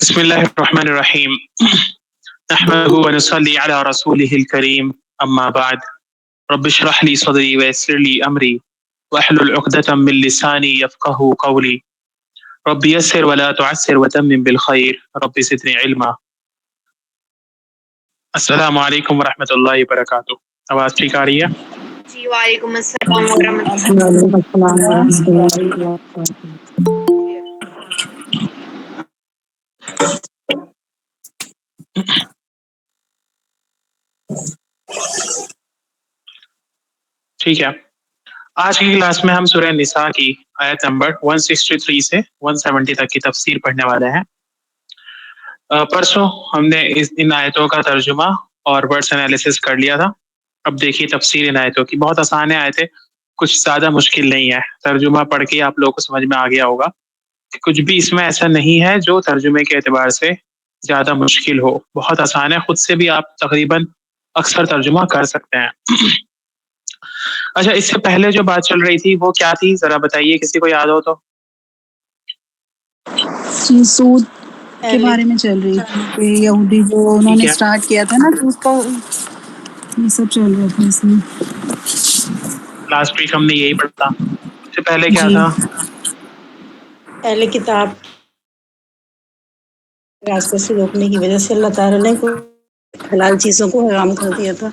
بسم الله الرحمن الرحيم نحمده ونصلي على رسوله الكريم أما بعد رب اشرح لي صدري ويسر لي أمري واحلل عقدة من لساني يفقه قولي رب يسر ولا تعسر وتمم بالخير رب زدني علما. السلام علیکم ورحمۃ اللہ وبرکاتہ. آواز ٹھیک آ رہی ہے؟ جی وعلیکم السلام ورحمۃ اللہ. وعلیکم السلام ورحمۃ اللہ وبرکاتہ. ٹھیک ہے، آج کی کلاس میں ہم سورہ نساء کی آیت نمبر 163 سے 170 تک کی تفسیر پڑھنے والے ہیں. پرسوں ہم نے ان آیتوں کا ترجمہ اور ورڈس انالیسس کر لیا تھا. اب دیکھیے تفسیر ان آیتوں کی. بہت آسان ہے آیتیں، کچھ زیادہ مشکل نہیں ہے. ترجمہ پڑھ کے آپ لوگوں کو سمجھ میں آ گیا ہوگا کہ کچھ بھی اس میں ایسا نہیں ہے جو ترجمے کے اعتبار سے زیادہ مشکل ہو. بہت آسان ہے، خود سے بھی آپ تقریباً اکثر ترجمہ کر سکتے ہیں. اچھا، اس سے پہلے جو بات چل رہی تھی وہ کیا تھی، ذرا بتائیے کسی کو یاد ہو تو. جی، سود کے بارے میں چل رہی تھی کہ یہودی جو انہوں نے اسٹارٹ کیا تھا نا، تو اس کا یہ سب چل رہا تھا اس میں. لاسٹ ویک ہم نے یہی پڑھا تھا. اس سے پہلے کیا جی، تھا؟ اہل کتاب راستے سے روکنے کی وجہ سے اللہ تعالیٰ نے حلال چیزوں کو حرام کر دیا تھا.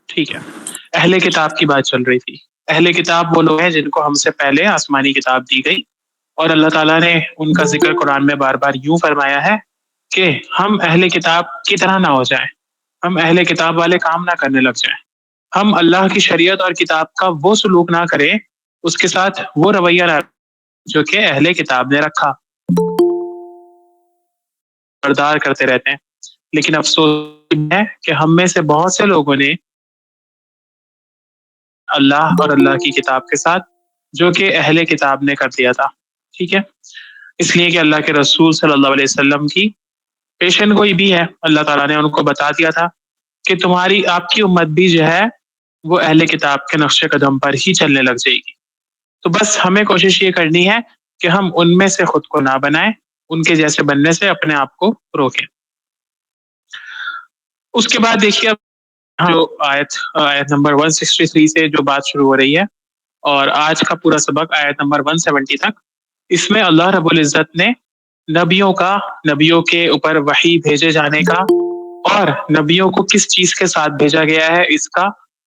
ٹھیک ہے، اہل کتاب کی بات چل رہی تھی. اہل کتاب وہ لوگ ہیں جن کو ہم سے پہلے آسمانی کتاب دی گئی، اور اللہ تعالیٰ نے ان کا ذکر قرآن میں بار بار یوں فرمایا ہے کہ ہم اہل کتاب کی طرح نہ ہو جائیں، ہم اہل کتاب والے کام نہ کرنے لگ جائیں، ہم اللہ کی شریعت اور کتاب کا وہ سلوک نہ کریں، اس کے ساتھ وہ رویہ نہ جو کہ اہل کتاب نے رکھا. بردار کرتے رہتے ہیں، لیکن افسوس ہے کہ ہم میں سے بہت سے لوگوں نے اللہ اور اللہ کی کتاب کے ساتھ جو کہ اہل کتاب نے کر دیا تھا. ٹھیک ہے، اس لیے کہ اللہ کے رسول صلی اللہ علیہ وسلم کی پیشن گوئی بھی ہے. اللہ تعالیٰ نے ان کو بتا دیا تھا کہ آپ کی امت بھی جو ہے وہ اہل کتاب کے نقش قدم پر ہی چلنے لگ جائے گی. تو بس ہمیں کوشش یہ کرنی ہے کہ ہم ان میں سے خود کو نہ بنائیں، ان کے جیسے بننے سے اپنے آپ کو روکیں. اس کے بعد دیکھیے جو آیت نمبر 163 سے جو بات شروع ہو رہی ہے اور آج کا پورا سبق آیت نمبر 170 تک، اس میں اللہ رب العزت نے نبیوں کے اوپر وحی بھیجے جانے کا اور نبیوں کو کس چیز کے ساتھ بھیجا گیا ہے اس کا،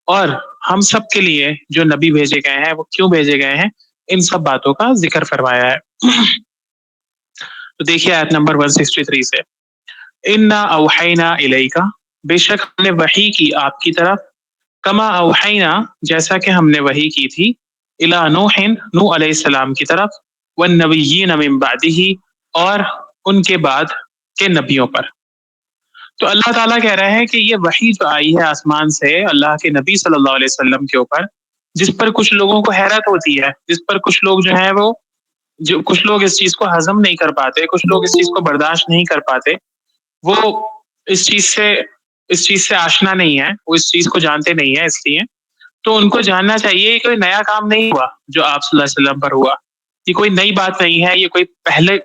اور ہم سب کے لیے جو نبی بھیجے گئے ہیں وہ کیوں بھیجے گئے ہیں، ان سب باتوں کا ذکر فرمایا ہے. تو دیکھیے آیت نمبر 163 سے، انا اوحینا الیک، بے شک ہم نے وحی کی آپ کی طرف، کما اوحینا جیسا کہ ہم نے وحی کی تھی، الی نوح علیہ السلام کی طرف، والنبیین من بعدہ اور ان کے بعد کے نبیوں پر. تو اللہ تعالیٰ کہہ رہے ہیں کہ یہ وحی جو آئی ہے آسمان سے اللہ کے نبی صلی اللہ علیہ وسلم کے اوپر، جس پر کچھ لوگوں کو حیرت ہوتی ہے، جس پر کچھ لوگ جو ہیں وہ کچھ لوگ اس چیز کو ہضم نہیں کر پاتے، کچھ لوگ اس چیز کو برداشت نہیں کر پاتے، وہ اس چیز سے آشنا نہیں ہے، وہ اس چیز کو جانتے نہیں ہیں. اس لیے تو ان کو جاننا چاہیے کہ کوئی نیا کام نہیں ہوا جو آپ صلی اللہ علیہ وسلم پر ہوا، یہ کوئی نئی بات نہیں ہے، یہ کوئی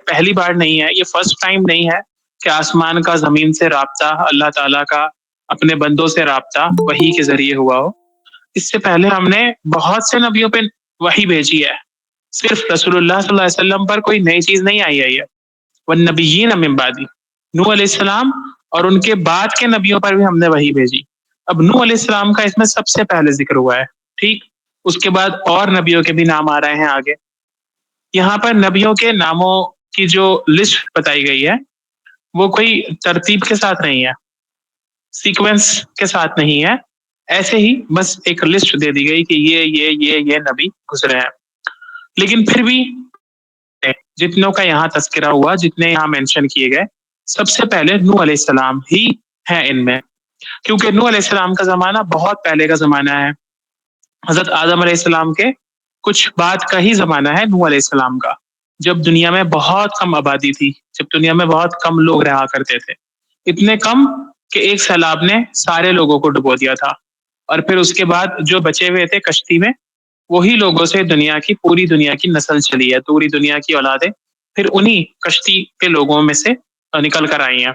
پہلی بار نہیں ہے، یہ فرسٹ ٹائم نہیں ہے کہ آسمان کا زمین سے رابطہ، اللہ تعالیٰ کا اپنے بندوں سے رابطہ وحی کے ذریعے ہوا ہو. اس سے پہلے ہم نے بہت سے نبیوں پہ وحی بھیجی ہے، صرف رسول اللہ صلی اللہ علیہ وسلم پر کوئی نئی چیز نہیں آئی ہے. والنبیین من بعدی، نوح علیہ السلام اور ان کے بعد کے نبیوں پر بھی ہم نے وحی بھیجی. اب نوح علیہ السلام کا اس میں سب سے پہلے ذکر ہوا ہے، ٹھیک، اس کے بعد اور نبیوں کے بھی نام آ رہے ہیں آگے. یہاں پر نبیوں کے ناموں کی جو لسٹ بتائی گئی ہے وہ کوئی ترتیب کے ساتھ نہیں ہے، سیکوینس کے ساتھ نہیں ہے، ایسے ہی بس ایک لسٹ دے دی گئی کہ یہ نبی گزرے ہیں. لیکن پھر بھی جتنوں کا یہاں تذکرہ ہوا، جتنے یہاں مینشن کیے گئے، سب سے پہلے نوح علیہ السلام ہی ہے ان میں، کیونکہ نوح علیہ السلام کا زمانہ بہت پہلے کا زمانہ ہے. حضرت آدم علیہ السلام کے کچھ بعد کا ہی زمانہ ہے نوح علیہ السلام کا، جب دنیا میں بہت کم آبادی تھی، جب دنیا میں بہت کم لوگ رہا کرتے تھے، اتنے کم کہ ایک سیلاب نے سارے لوگوں کو ڈبو دیا تھا، اور پھر اس کے بعد جو بچے ہوئے تھے کشتی میں، وہی لوگوں سے پوری دنیا کی نسل چلی ہے، پوری دنیا کی اولادیں پھر انہی کشتی کے لوگوں میں سے نکل کر آئی ہیں۔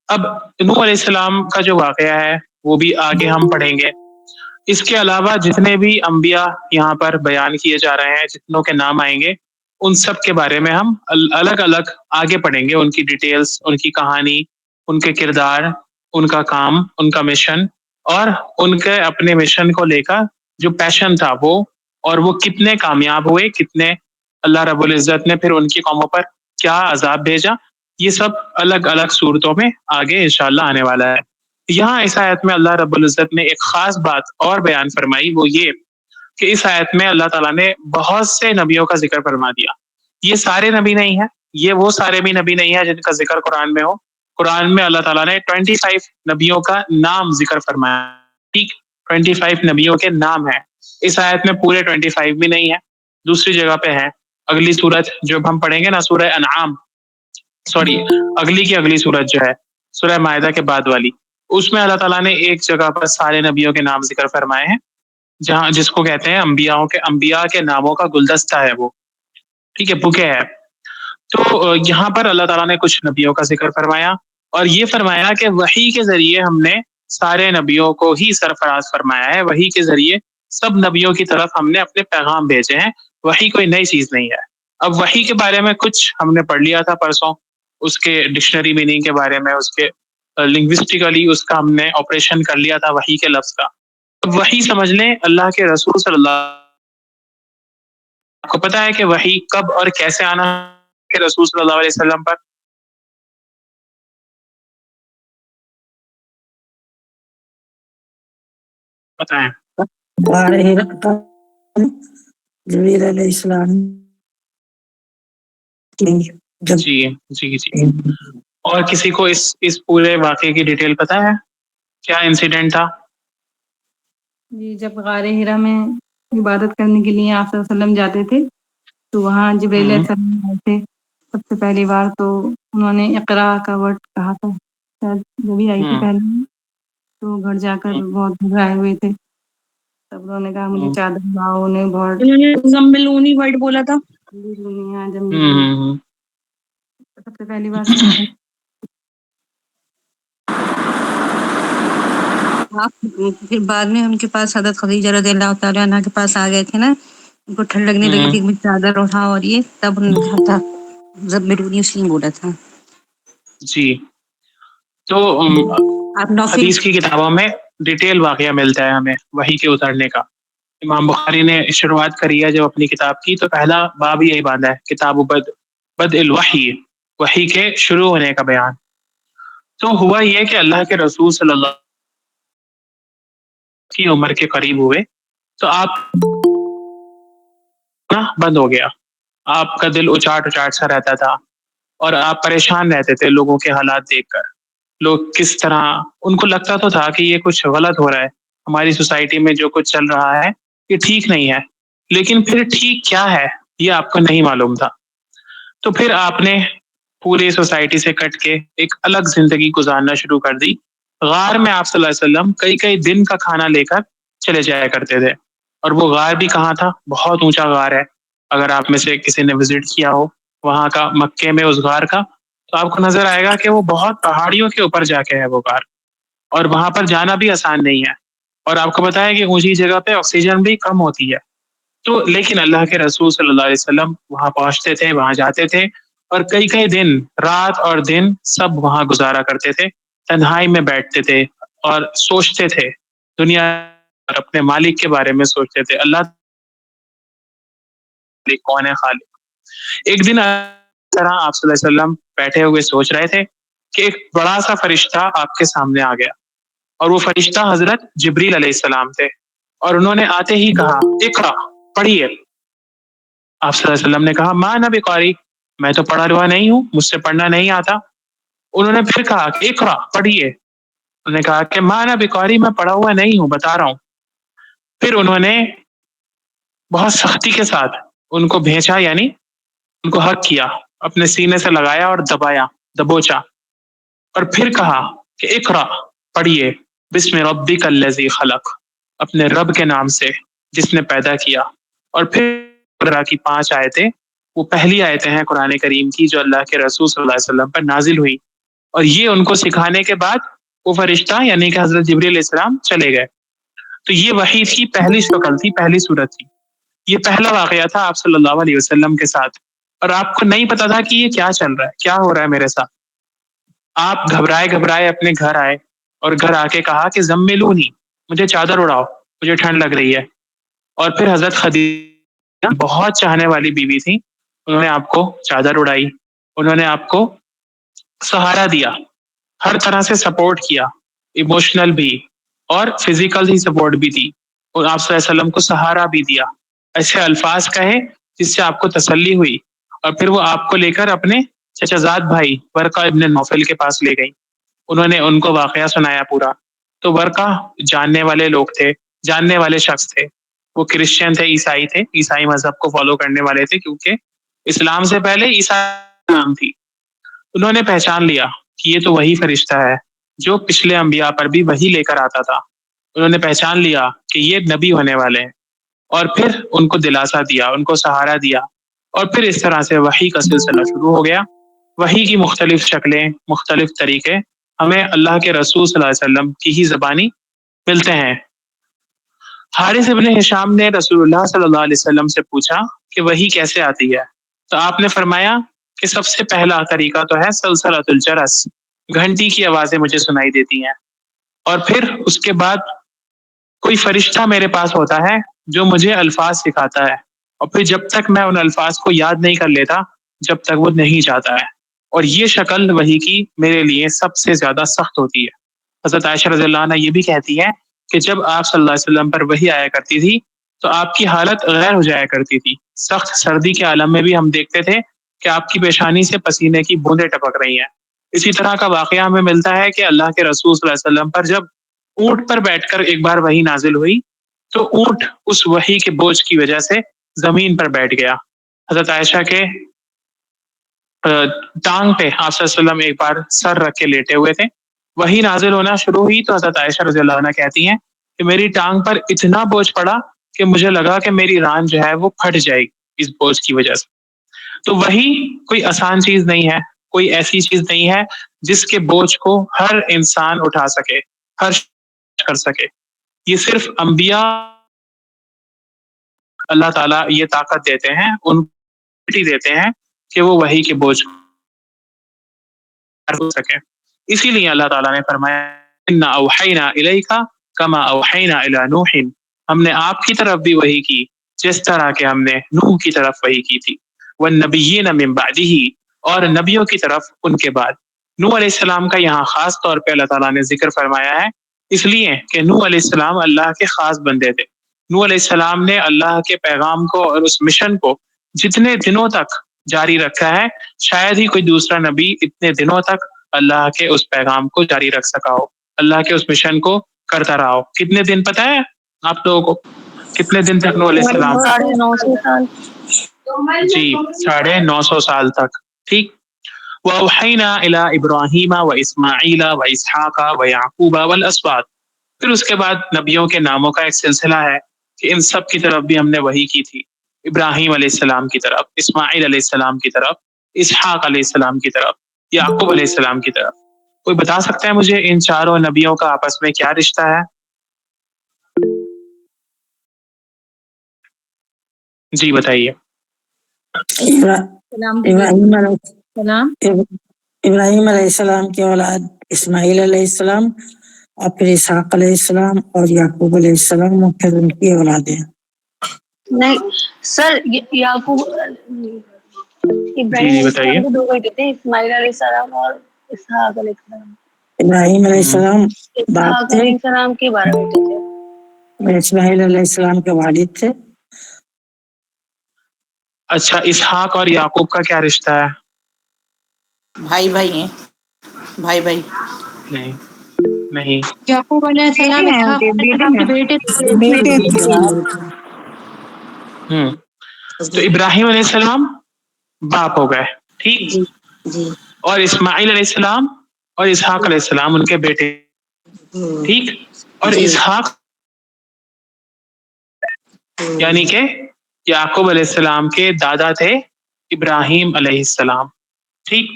اب نوح علیہ السلام کا جو واقعہ ہے وہ بھی آگے ہم پڑھیں گے۔ اس کے علاوہ جتنے بھی انبیاء یہاں پر بیان کیے جا رہے ہیں، جتنوں کے نام آئیں گے، ان سب کے بارے میں ہم الگ الگ آگے پڑھیں گے، ان کی ڈیٹیلز، ان کی کہانی، ان کے کردار، ان کا کام، ان کا مشن، اور ان کے اپنے مشن کو لے کر جو پیشن تھا وہ، اور وہ کتنے کامیاب ہوئے، کتنے اللہ رب العزت نے پھر ان کی قوموں پر کیا عذاب بھیجا، یہ سب الگ الگ صورتوں میں آگے انشاءاللہ آنے والا ہے۔ یہاں اس آیت میں اللہ رب العزت نے ایک خاص بات اور بیان فرمائی، وہ یہ کہ اس آیت میں اللہ تعالیٰ نے بہت سے نبیوں کا ذکر فرما دیا۔ یہ سارے نبی نہیں ہیں، یہ وہ سارے بھی نبی نہیں ہیں جن کا ذکر قرآن میں ہو۔ قرآن میں اللہ تعالیٰ نے 25 نبیوں کا نام ذکر فرمایا، ٹھیک، 25 نبیوں کے نام ہیں۔ اس آیت میں پورے 25 بھی نہیں ہے، دوسری جگہ پہ ہے۔ اگلی صورت جو ہم پڑھیں گے نا، سورہ انعام، سوری اگلی کی اگلی صورت جو ہے سورہ مائدہ کے بعد والی، اس میں اللہ تعالیٰ نے ایک جگہ پر سارے نبیوں کے نام ذکر فرمائے ہیں، جہاں جس کو کہتے ہیں انبیاء کے ناموں کا گلدستہ ہے وہ، ٹھیک ہے، بکے ہے۔ تو یہاں پر اللہ تعالیٰ نے کچھ نبیوں کا ذکر فرمایا، اور یہ فرمایا کہ وحی کے ذریعے ہم نے سارے نبیوں کو ہی سرفراز فرمایا ہے، وحی کے ذریعے سب نبیوں کی طرف ہم نے اپنے پیغام بھیجے ہیں، وحی کوئی نئی چیز نہیں ہے۔ اب وحی کے بارے میں کچھ ہم نے پڑھ لیا تھا پرسوں، اس کے ڈکشنری میننگ کے بارے میں، اس کے لنگوسٹیکلی اس کا ہم نے آپریشن کر لیا تھا وحی کے لفظ کا۔ اب وحی سمجھ لیں اللہ کے رسول صلی اللہ، آپ کو پتا ہے کہ وحی کب اور کیسے آنا کہ رسول صلی اللہ علیہ وسلم پر؟ بتائیں۔ جبریل علیہ السلام جی جی جی، اور کسی کو اس پورے واقعے کی ڈیٹیل پتا ہے کیا انسیڈنٹ تھا؟ جی، جب غار ہرا میں عبادت کرنے کے لیے آپ صلی اللہ علیہ وسلم جاتے تھے تو وہاں جبریل علیہ السلام آئے تھے سب سے پہلی بار، تو انہوں نے اقرا کا ورڈ کہا تھا، شاید جو بھی آئی تھی پہلے، تو گھر جا کر بہت گھبرائے ہوئے تھے، تب انہوں نے کہا مجھے چادر لاؤ، انہیں بہت زملونی ورڈ بولا تھا، سب سے پہلی بار سنا تھا۔ پھر بعد میں ان کے پاس حضرت خدیجہ رضی اللہ تعالیٰ عنہ کے پاس آ گئے تھے نا، ان کو ٹھنڈ لگنے لگی تھی، مجھے چادر اٹھاؤ، اور یہ تب انہوں نے کہا تھا زملونی، اس لیے بولا تھا۔ جی، تو حدیث کی کتابوں میں ڈیٹیل واقعہ ملتا ہے ہمیں وحی کے اترنے کا۔ امام بخاری نے شروعات کری ہے جب اپنی کتاب کی، تو پہلا باب یہی باندھا ہے، کتاب بدء الوحی، وحی کے شروع ہونے کا بیان۔ تو ہوا یہ کہ اللہ کے رسول صلی اللہ کی عمر کے قریب ہوئے تو آپ بند ہو گیا، آپ کا دل اچاٹ اچاٹ سا رہتا تھا، اور آپ پریشان رہتے تھے لوگوں کے حالات دیکھ کر، لوگ کس طرح، ان کو لگتا تو تھا کہ یہ کچھ غلط ہو رہا ہے، ہماری سوسائٹی میں جو کچھ چل رہا ہے یہ ٹھیک نہیں ہے، لیکن پھر ٹھیک کیا ہے یہ آپ کو نہیں معلوم تھا۔ تو پھر آپ نے پوری سوسائٹی سے کٹ کے ایک الگ زندگی گزارنا شروع کر دی۔ غار میں آپ صلی اللہ علیہ وسلم کئی کئی دن کا کھانا لے کر چلے جایا کرتے تھے، اور وہ غار بھی کہاں تھا؟ بہت اونچا غار ہے، اگر آپ میں سے کسی نے وزٹ کیا ہو وہاں کا، مکے میں اس غار کا، تو آپ کو نظر آئے گا کہ وہ بہت پہاڑیوں کے اوپر جا کے ہے وہ غار، اور وہاں پر جانا بھی آسان نہیں ہے، اور آپ کو پتا ہے کہ اونچی جگہ پہ آکسیجن بھی کم ہوتی ہے۔ تو لیکن اللہ کے رسول صلی اللہ علیہ وسلم وہاں پہنچتے تھے، وہاں جاتے تھے، اور کئی کئی دن، رات اور دن سب وہاں گزارا کرتے تھے، تنہائی میں بیٹھتے تھے اور سوچتے تھے دنیا اور اپنے مالک کے بارے میں سوچتے تھے، اللہ کون ہے خالق۔ ایک دن طرح آپ صلی اللہ علیہ وسلم بیٹھے ہوئے سوچ رہے تھے کہ ایک بڑا سا فرشتہ آپ کے سامنے آ گیا، اور وہ فرشتہ حضرت جبریل علیہ السلام تھے، اور انہوں نے آتے ہی کہا اقرا، پڑھیے۔ آپ صلی اللہ علیہ وسلم نے کہا ما انا بقاری، میں تو پڑھا ہوا نہیں ہوں، مجھ سے پڑھنا نہیں آتا۔ انہوں نے پھر کہا کہ اقرا، پڑھیے۔ انہوں نے کہا کہ ما انا بقاری، میں پڑھا ہوا نہیں ہوں، بتا رہا ہوں۔ پھر انہوں نے بہت سختی کے ساتھ ان کو بھیجا، یعنی ان کو حق کیا، اپنے سینے سے لگایا اور دبایا، دبوچا، اور پھر کہا کہ اقرا، پڑھیے، بسم ربک الذی خلق، اپنے رب کے نام سے جس نے پیدا کیا۔ اور پھر کی 5 آیتیں وہ پہلی آیتیں ہیں قرآن کریم کی جو اللہ کے رسول صلی اللہ علیہ وسلم پر نازل ہوئی، اور یہ ان کو سکھانے کے بعد وہ فرشتہ یعنی کہ حضرت جبریل علیہ السلام چلے گئے. تو یہ وحی کی پہلی شکل تھی، پہلی صورت تھی. یہ پہلا واقعہ تھا آپ صلی اللہ علیہ وسلم کے ساتھ، اور آپ کو نہیں پتا تھا کہ یہ کیا چل رہا ہے، کیا ہو رہا ہے میرے ساتھ. آپ گھبرائے اپنے گھر آئے اور گھر آ کے کہا کہ زملونی، مجھے چادر اڑاؤ، مجھے ٹھنڈ لگ رہی ہے. اور پھر حضرت خدیجہ بہت چاہنے والی بیوی تھی، انہوں نے آپ کو چادر اڑائی، انہوں نے آپ کو سہارا دیا، ہر طرح سے سپورٹ کیا، ایموشنل بھی اور فزیکل ہی سپورٹ بھی دی، اور آپ صلی اللہ علیہ وسلم کو سہارا بھی دیا، ایسے الفاظ کہے جس سے آپ کو تسلی ہوئی. اور پھر وہ آپ کو لے کر اپنے چچا زاد بھائی ورقہ ابن نوفل کے پاس لے گئی، انہوں نے ان کو واقعہ سنایا پورا. تو ورقہ جاننے والے لوگ تھے، جاننے والے شخص تھے، وہ کرسچن تھے، عیسائی مذہب کو فالو کرنے والے تھے، کیونکہ اسلام سے پہلے عیسائی نام تھی. انہوں نے پہچان لیا کہ یہ تو وہی فرشتہ ہے جو پچھلے انبیاء پر بھی وہی لے کر آتا تھا. انہوں نے پہچان لیا کہ یہ نبی ہونے والے ہیں، اور پھر ان کو دلاسا دیا، ان کو سہارا دیا. اور پھر اس طرح سے وحی کا سلسلہ شروع ہو گیا. وحی کی مختلف شکلیں، مختلف طریقے ہمیں اللہ کے رسول صلی اللہ علیہ وسلم کی ہی زبانی ملتے ہیں. حارث ابن ہشام نے رسول اللہ صلی اللہ علیہ وسلم سے پوچھا کہ وحی کیسے آتی ہے، تو آپ نے فرمایا کہ سب سے پہلا طریقہ تو ہے سلسلۃ الجرس، گھنٹی کی آوازیں مجھے سنائی دیتی ہیں، اور پھر اس کے بعد کوئی فرشتہ میرے پاس ہوتا ہے جو مجھے الفاظ سکھاتا ہے، اور پھر جب تک میں ان الفاظ کو یاد نہیں کر لیتا جب تک وہ نہیں جاتا ہے. اور یہ شکل وحی کی میرے لیے سب سے زیادہ سخت ہوتی ہے. حضرت عائشہ رضی اللہ عنہ یہ بھی کہتی ہے کہ جب آپ صلی اللہ علیہ وسلم پر وحی آیا کرتی تھی تو آپ کی حالت غیر ہو جایا کرتی تھی. سخت سردی کے عالم میں بھی ہم دیکھتے تھے کہ آپ کی پیشانی سے پسینے کی بوندیں ٹپک رہی ہیں. اسی طرح کا واقعہ ہمیں ملتا ہے کہ اللہ کے رسول صلی اللہ علیہ وسلم پر جب اونٹ پر بیٹھ کر ایک بار وحی نازل ہوئی تو اونٹ اس وحی کے بوجھ کی وجہ سے زمین پر بیٹھ گیا. حضرت عائشہ کے ٹانگ پہ آپ صلی اللہ علیہ وسلم ایک بار سر رکھ کے لیٹے ہوئے تھے، وحی نازل ہونا شروع ہوئی تو حضرت عائشہ رضی اللہ عنہ کہتی ہیں کہ میری ٹانگ پر اتنا بوجھ پڑا کہ مجھے لگا کہ میری ران جو ہے وہ پھٹ جائے گی اس بوجھ کی وجہ سے. تو وحی کوئی آسان چیز نہیں ہے، کوئی ایسی چیز نہیں ہے جس کے بوجھ کو ہر انسان اٹھا سکے، ہر کر سکے. یہ صرف انبیاء اللہ تعالیٰ یہ طاقت دیتے ہیں، ان دیتے ہیں کہ وہ وحی کے بوجھ ہو سکے. اسی لیے اللہ تعالیٰ نے فرمایا اِنَّا أَوْحَيْنَا إِلَيْكَ كَمَا أَوْحَيْنَا إِلَى نُوحٍ، ہم نے آپ کی طرف بھی وحی کی جس طرح کہ ہم نے نوح کی طرف وحی کی تھی. وَالنَّبِيِّينَ مِن بَعْدِهِ، اور نبیوں کی طرف ان کے بعد. نوح علیہ السلام کا یہاں خاص طور پہ اللہ تعالیٰ نے ذکر فرمایا ہے، اس لیے کہ نوح علیہ السلام اللہ کے خاص بندے تھے. نوح علیہ السلام نے اللہ کے پیغام کو اور اس مشن کو جتنے دنوں تک جاری رکھا ہے شاید ہی کوئی دوسرا نبی اتنے دنوں تک اللہ کے اس پیغام کو جاری رکھ سکا ہو، اللہ کے اس مشن کو کرتا رہا ہو. کتنے دن پتہ ہے آپ لوگوں کو؟ کتنے دن تک نوح علیہ السلام؟ 950 سال. جی 950 سال تک. ٹھیک. وَأَوْحَيْنَا إِلَىٰ إِبْرَاهِيمَ وَإِسْمَاعِيلَ وَإِسْحَاقَ وَيَعْقُوبَ وَالْأَسْبَاطِ. پھر اس کے بعد نبیوں کے ناموں کا ایک سلسلہ ہے کہ ان سب کی طرف بھی ہم نے وحی کی تھی. ابراہیم علیہ السلام کی طرف، اسماعیل علیہ السلام کی طرف، اسحاق علیہ السلام کی طرف، یعقوب علیہ السلام کی طرف. کوئی بتا سکتا ہے مجھے ان چاروں نبیوں کا آپس میں کیا رشتہ ہے؟ جی بتائیے. ابراہیم علیہ السلام کی اولاد اسماعیل علیہ السلام، اور پھر اسحاق علیہ السلام اور یعقوب علیہ السلام، اور پھر ان کی اولادیں. نہیں سر، یعقوب ابراہیم علیہ السلام کے 2 بیٹے تھے، اسماعیل علیہ السلام اور اسحاق علیہ السلام. ابراہیم علیہ السلام باپ اسحاق تھے، علیہ السلام کے 12 بیٹے تھے. اسماعیل علیہ السلام کے والد تھے. اچھا، اسحاق اور یعقوب کا کیا رشتہ ہے؟ بھائی بھائی ہیں، بھائی بھائی. نہیں. یعقوب علیہ السلام اسحاق علیہ السلام کے بیٹے بیٹے تھے. تو ابراہیم علیہ السلام باپ ہو گئے، ٹھیک. جی جی. اور اسماعیل علیہ السلام اور اسحاق علیہ السلام ان کے بیٹے، ٹھیک. اور اسحاق یعنی کہ یعقوب علیہ السلام کے دادا تھے ابراہیم علیہ السلام. ٹھیک,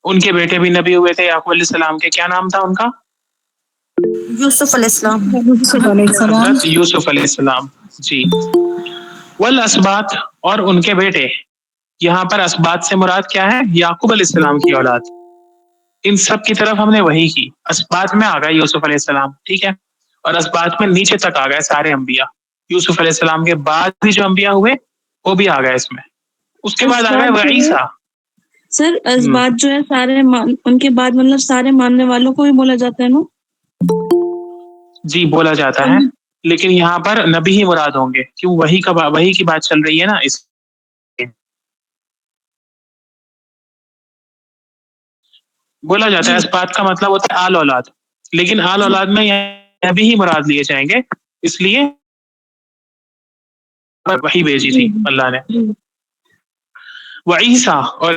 ان کے بیٹے بھی نبی ہوئے تھے یعقوب علیہ السلام کے. کیا نام تھا ان کا؟ یوسف علیہ السلام. یوسف علیہ السلام. حضرت یوسف علیہ السلام. جی. والاسباط, اور ان کے بیٹے. یہاں پر اسباط سے مراد کیا ہے؟ یعقوب علیہ السلام کی اولاد. ان سب کی طرف ہم نے وہی کی. اسباط میں آ گئے یوسف علیہ السلام, ٹھیک ہے, اور اسباط میں نیچے تک آ گئے سارے انبیاء. یوسف علیہ السلام کے بعد بھی جو انبیاء ہوئے وہ بھی آ گئے اس میں. اس کے بعد آ گئے وہ عیسیٰ. سر اسباط جو ہے سارے ان کے بعد مطلب سارے ماننے والوں کو بھی بولا جاتا ہے نا؟ جی بولا جاتا ہے, لیکن یہاں پر نبی ہی مراد ہوں گے, کیوں وہی کی بات چل رہی ہے نا. اس بولا جاتا ہے اسباط کا مطلب ہوتا ہے آل اولاد, لیکن آل اولاد میں نبی ہی مراد لیے جائیں گے, اس لیے وہی بھیجی تھی اللہ نے. وعیسیٰ, اور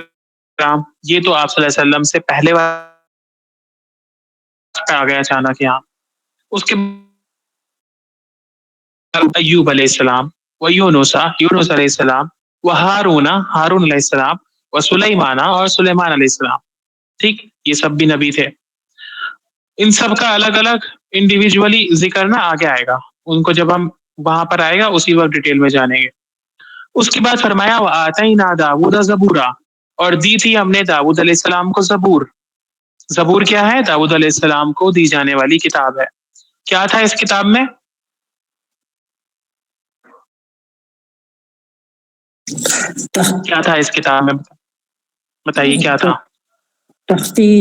یہ تو آپ صلی اللہ علیہ وسلم سے پہلے آ گیا اچانک یہاں. اس کے ایوب علیہ السلام, و یونس علیہ السلام, و ہارون علیہ السلام, و سلیمان, اور سلیمان علیہ السلام. ٹھیک, یہ سب بھی نبی تھے. ان سب کا الگ الگ انڈیویجولی ذکر نا آگے آئے گا, ان کو جب ہم وہاں پر آئے گا اسی وقت ڈیٹیل میں جانیں گے. اس کے بعد فرمایا وآتینا داؤد زبورا, اور دی تھی ہم نے داؤد علیہ السلام کو زبور. زبور کیا ہے؟ داؤد علیہ السلام کو دی جانے والی کتاب ہے. کیا تھا اس کتاب میں؟ کیا تھا اس کتاب میں؟ بتائیے کیا تھا؟ تختی.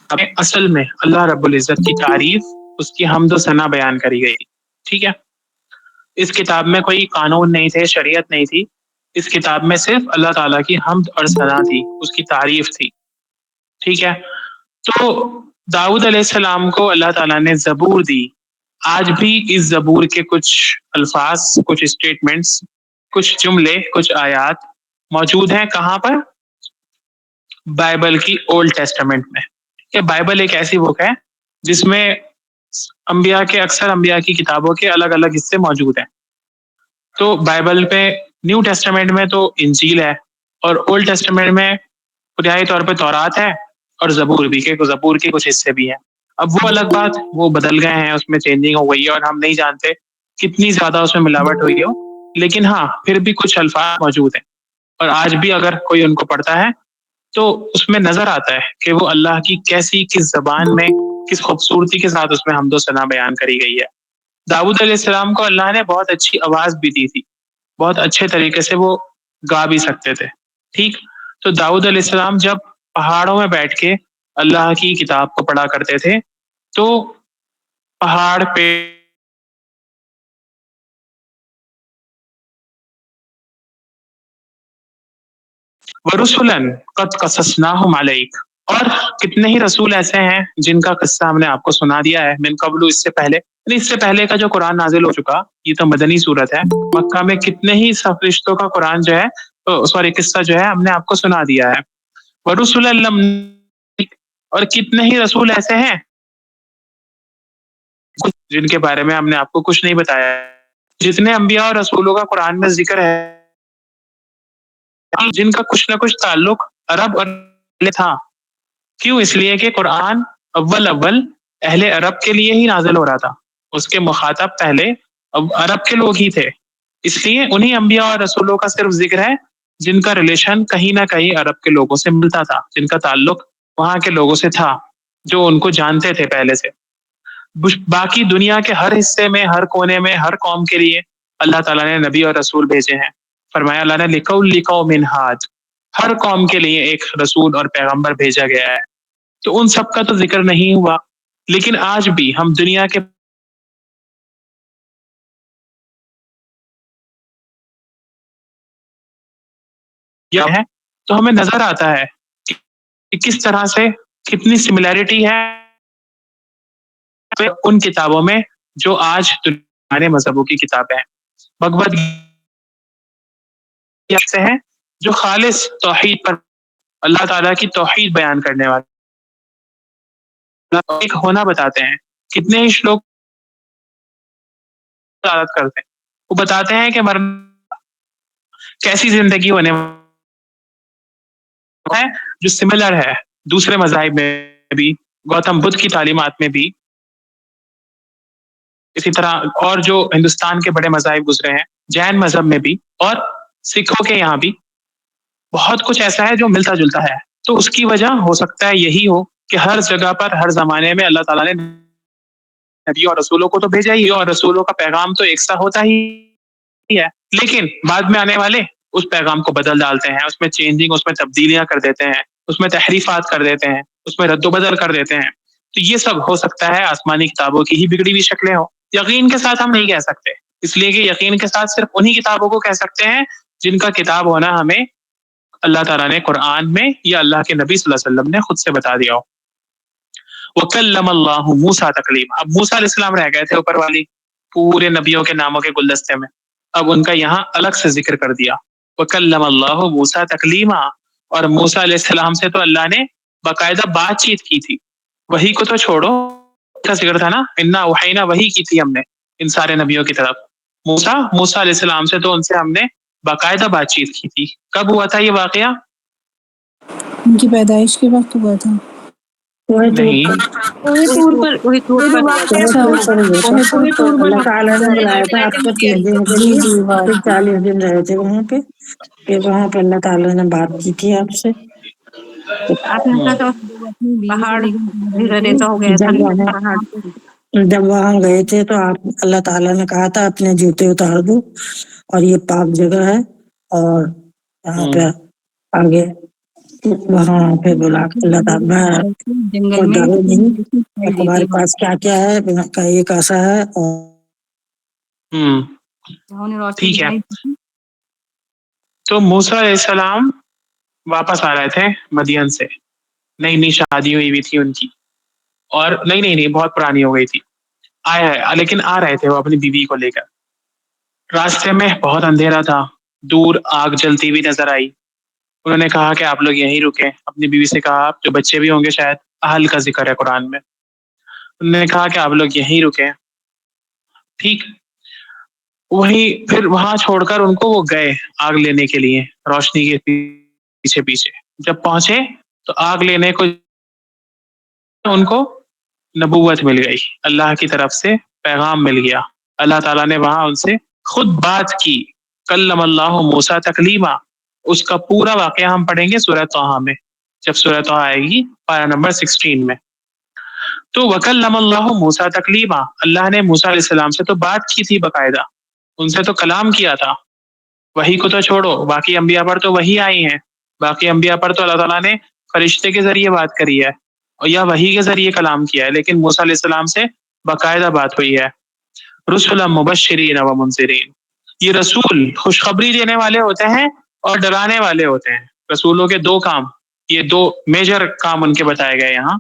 اصل میں اللہ رب العزت کی تعریف, اس کی حمد و ثنا بیان کری گئی. ٹھیک ہے, اس کتاب میں کوئی قانون نہیں تھے, شریعت نہیں تھی. اس کتاب میں صرف اللہ تعالیٰ کی حمد اور ثنا تھی, اس کی تعریف تھی. ٹھیک ہے, تو داؤد علیہ السلام کو اللہ تعالیٰ نے زبور دی. آج بھی اس زبور کے کچھ الفاظ, کچھ اسٹیٹمنٹس, کچھ جملے, کچھ آیات موجود ہیں. کہاں پر؟ بائبل کی اولڈ ٹیسٹامنٹ میں. کہ بائبل ایک ایسی بک ہے جس میں اکثر انبیاء کی کتابوں کے الگ الگ حصے موجود ہیں. تو بائبل پہ نیو ٹیسٹامنٹ میں تو انجیل ہے, اور اولڈ ٹیسٹامنٹ میں بنیادی طور پہ تورات ہے, اور زبور کے کچھ حصے بھی ہیں. اب وہ الگ بات, وہ بدل گئے ہیں, اس میں چینجنگ ہو گئی ہے, اور ہم نہیں جانتے کتنی زیادہ اس میں ملاوٹ ہوئی ہو. لیکن ہاں, پھر بھی کچھ الفاظ موجود ہیں, اور آج بھی اگر کوئی ان کو پڑھتا ہے تو اس میں نظر آتا ہے کہ وہ اللہ کی کس زبان میں, کس خوبصورتی کے ساتھ اس میں حمد و ثنا بیان کری گئی ہے. داؤد علیہ السلام کو اللہ نے بہت اچھی آواز بھی دی تھی, بہت اچھے طریقے سے وہ گا بھی سکتے تھے. ٹھیک, تو داؤد علیہ السلام جب پہاڑوں میں بیٹھ کے اللہ کی کتاب کو پڑھا کرتے تھے تو پہاڑ پہ وَرُسُلًا قَدْ قَصَصْنَاهُمْ عَلَيْكَ, اور کتنے ہی رسول ایسے ہیں جن کا قصہ ہم نے آپ کو سنا دیا ہے. من قبل, اس سے پہلے, اس سے پہلے کا جو قرآن نازل ہو چکا, یہ تو مدنی صورت ہے. مکہ میں کتنے ہی فرشتوں کا قرآن جو ہے, قصہ جو ہے ہم نے آپ کو سنا دیا ہے. وَرُسُلًا لَمْ, اور کتنے ہی رسول ایسے ہیں جن کے بارے میں ہم نے آپ کو کچھ نہیں بتایا. جتنے انبیاء اور رسولوں کا قرآن میں ذکر ہے, جن کا کچھ نہ کچھ تعلق عرب اور تھا. کیوں؟ اس لیے کہ قرآن اول اہل عرب کے لیے ہی نازل ہو رہا تھا, اس کے مخاطب پہلے عرب کے لوگ ہی تھے. اس لیے انہی انبیاء اور رسولوں کا صرف ذکر ہے جن کا ریلیشن کہیں نہ کہیں عرب کے لوگوں سے ملتا تھا, جن کا تعلق وہاں کے لوگوں سے تھا, جو ان کو جانتے تھے پہلے سے. باقی دنیا کے ہر حصے میں, ہر کونے میں, ہر قوم کے لیے اللہ تعالیٰ نے نبی اور رسول بھیجے ہیں. فرمایا اللہ نے لِكُلِّ قَوْمٍ هَادٍ, ہر قوم کے لیے ایک رسول اور پیغمبر بھیجا گیا ہے. تو ان سب کا تو ذکر نہیں ہوا, لیکن آج بھی ہم دنیا کے ہے تو ہمیں نظر آتا ہے کہ کس طرح سے کتنی سملیرٹی ہے ان کتابوں میں جو آج ہمارے مذہبوں کی کتابیں ہیں. بھگوت گیتا ہے جو خالص توحید پر, اللہ تعالیٰ کی توحید بیان کرنے والے ایک ہونا بتاتے ہیں. کتنے ہی لوگ عبادت کرتے ہیں, وہ بتاتے ہیں کہ کیسی زندگی ہونے ہے جو سملر ہے دوسرے مذاہب میں بھی، گوتم بدھ کی تعلیمات میں بھی، اسی طرح اور جو ہندوستان کے بڑے مذاہب گزرے ہیں، جین مذہب میں بھی اور سکھوں کے یہاں بھی بہت کچھ ایسا ہے جو ملتا جلتا ہے. تو اس کی وجہ ہو سکتا ہے یہی ہو کہ ہر جگہ پر ہر زمانے میں اللہ تعالیٰ نے نبیوں اور رسولوں کو تو بھیجا ہی، اور رسولوں کا پیغام تو ایک سا ہوتا ہی ہے، لیکن بعد میں آنے والے اس پیغام کو بدل ڈالتے ہیں، اس میں چینجنگ، اس میں تبدیلیاں کر دیتے ہیں، اس میں تحریفات کر دیتے ہیں، اس میں رد و بدل کر دیتے ہیں. تو یہ سب ہو سکتا ہے آسمانی کتابوں کی ہی بگڑی ہوئی شکلیں ہوں. یقین کے ساتھ ہم نہیں کہہ سکتے، اس لیے کہ یقین کے ساتھ صرف انہی کتابوں کو کہہ سکتے ہیں جن کا کتاب ہونا ہمیں اللہ تعالیٰ نے قرآن میں یا اللہ کے نبی صلی اللہ علیہ وسلم نے خود سے بتا دیا ہو. وَكَلَّمَ اللَّهُ مُوسَىٰ تَكْلِيمًا. اب موسیٰ علیہ السلام رہ گئے تھے اوپر والی پورے نبیوں کے ناموں کے گلدستے میں، اب ان کا یہاں الگ سے ذکر کر دیا. وَكَلَّمَ اللَّهُ مُوسَىٰ تَكْلِيمًا. اور موسیٰ علیہ السلام سے تو اللہ نے باقاعدہ بات چیت کی تھی. وہی کو تو چھوڑو، کا ذکر تھا نا، اِنَّا أَوْحَيْنَا، وہی کی تھی ہم نے ان سارے نبیوں کی طرف. موسیٰ علیہ السلام سے تو ان سے ہم نے باقاعدہ بات چیت کی تھی. کب ہوا تھا یہ واقعہ؟ ان کی پیدائش کے وقت ہوا تھا. نہیں، کوہ طور پر وہی طور یہ جو پر ہوا واقعہ تھا. کوہ طور پر اللہ تعالیٰ نے بلایا تھا آپ کو 3 دن کے جی لیے، جی پھر 40 دن رہے تھے وہاں پہ، پھر وہاں پہ اللہ تعالیٰ نے بات کی تھی آپ سے. آپ نے کہا تھا پہاڑ ریزا ہو گیا تھا جب نا وہاں پہاڑ. جب وہاں گئے تھے تو آپ اللہ تعالیٰ نے کہا تھا اپنے جوتے اتار دو، اور یہ پاک جگہ ہے، اور یہاں پہ آگے وہاں پہ بولا اللہ تعالیٰ جنگل کوئی میں ڈرو نہیں، اور دکھائی دی تمہارے تھی پاس کیا کیا ہے، وہاں کا ایک آسا ہے. اور انہوں نے روشنی ٹھیک ہے. دکھائی تھی. تو موسیٰ علیہ السلام واپس آ رہے تھے مدین سے، نئی نئی شادی ہوئی تھی ان کی، اور نہیں بہت پرانی ہو گئی تھی. لیکن آ رہے تھے وہ اپنی بیوی کو لے کر. راستے میں بہت اندھیرا تھا، دور آگ جلتی ہوئی نظر آئی. انہوں نے کہا کہ آپ لوگ یہیں رکیں. اپنی بیوی سے کہا، جو بچے بھی ہوں گے شاید، اہل کا ذکر ہے قرآن میں، انہوں نے کہا کہ آپ لوگ یہیں رکیں. ٹھیک، وہی پھر وہاں چھوڑ کر ان کو وہ گئے آگ لینے کے لیے روشنی کے پیچھے پیچھے. جب پہنچے تو آگ لینے کو ان کو نبوت مل گئی، اللہ کی طرف سے پیغام مل گیا. اللہ تعالیٰ نے وہاں ان سے خود بات کی. کلم اللہ موسیٰ تکلیما. اس کا پورا واقعہ ہم پڑھیں گے سورہ طٰہٰ میں، جب سورہ طٰہٰ آئے گی پارہ نمبر 16 میں. تو وکلم اللہ موسیٰ تکلیما، اللہ نے موسیٰ علیہ السلام سے تو بات کی تھی باقاعدہ، ان سے تو کلام کیا تھا. وہی کو تو چھوڑو، باقی انبیاء پر تو وہی آئی ہیں، باقی انبیاء پر تو اللہ تعالیٰ نے فرشتے کے ذریعے بات کری ہے اور یا وحی کے ذریعے کلام کیا ہے، لیکن موسیٰ علیہ السلام سے باقاعدہ بات ہوئی ہے. رسلا مبشرین و منذرین. یہ رسول خوشخبری دینے والے ہوتے ہیں اور ڈرانے والے ہوتے ہیں. رسولوں کے 2 کام، یہ 2 میجر کام ان کے بتائے گئے یہاں،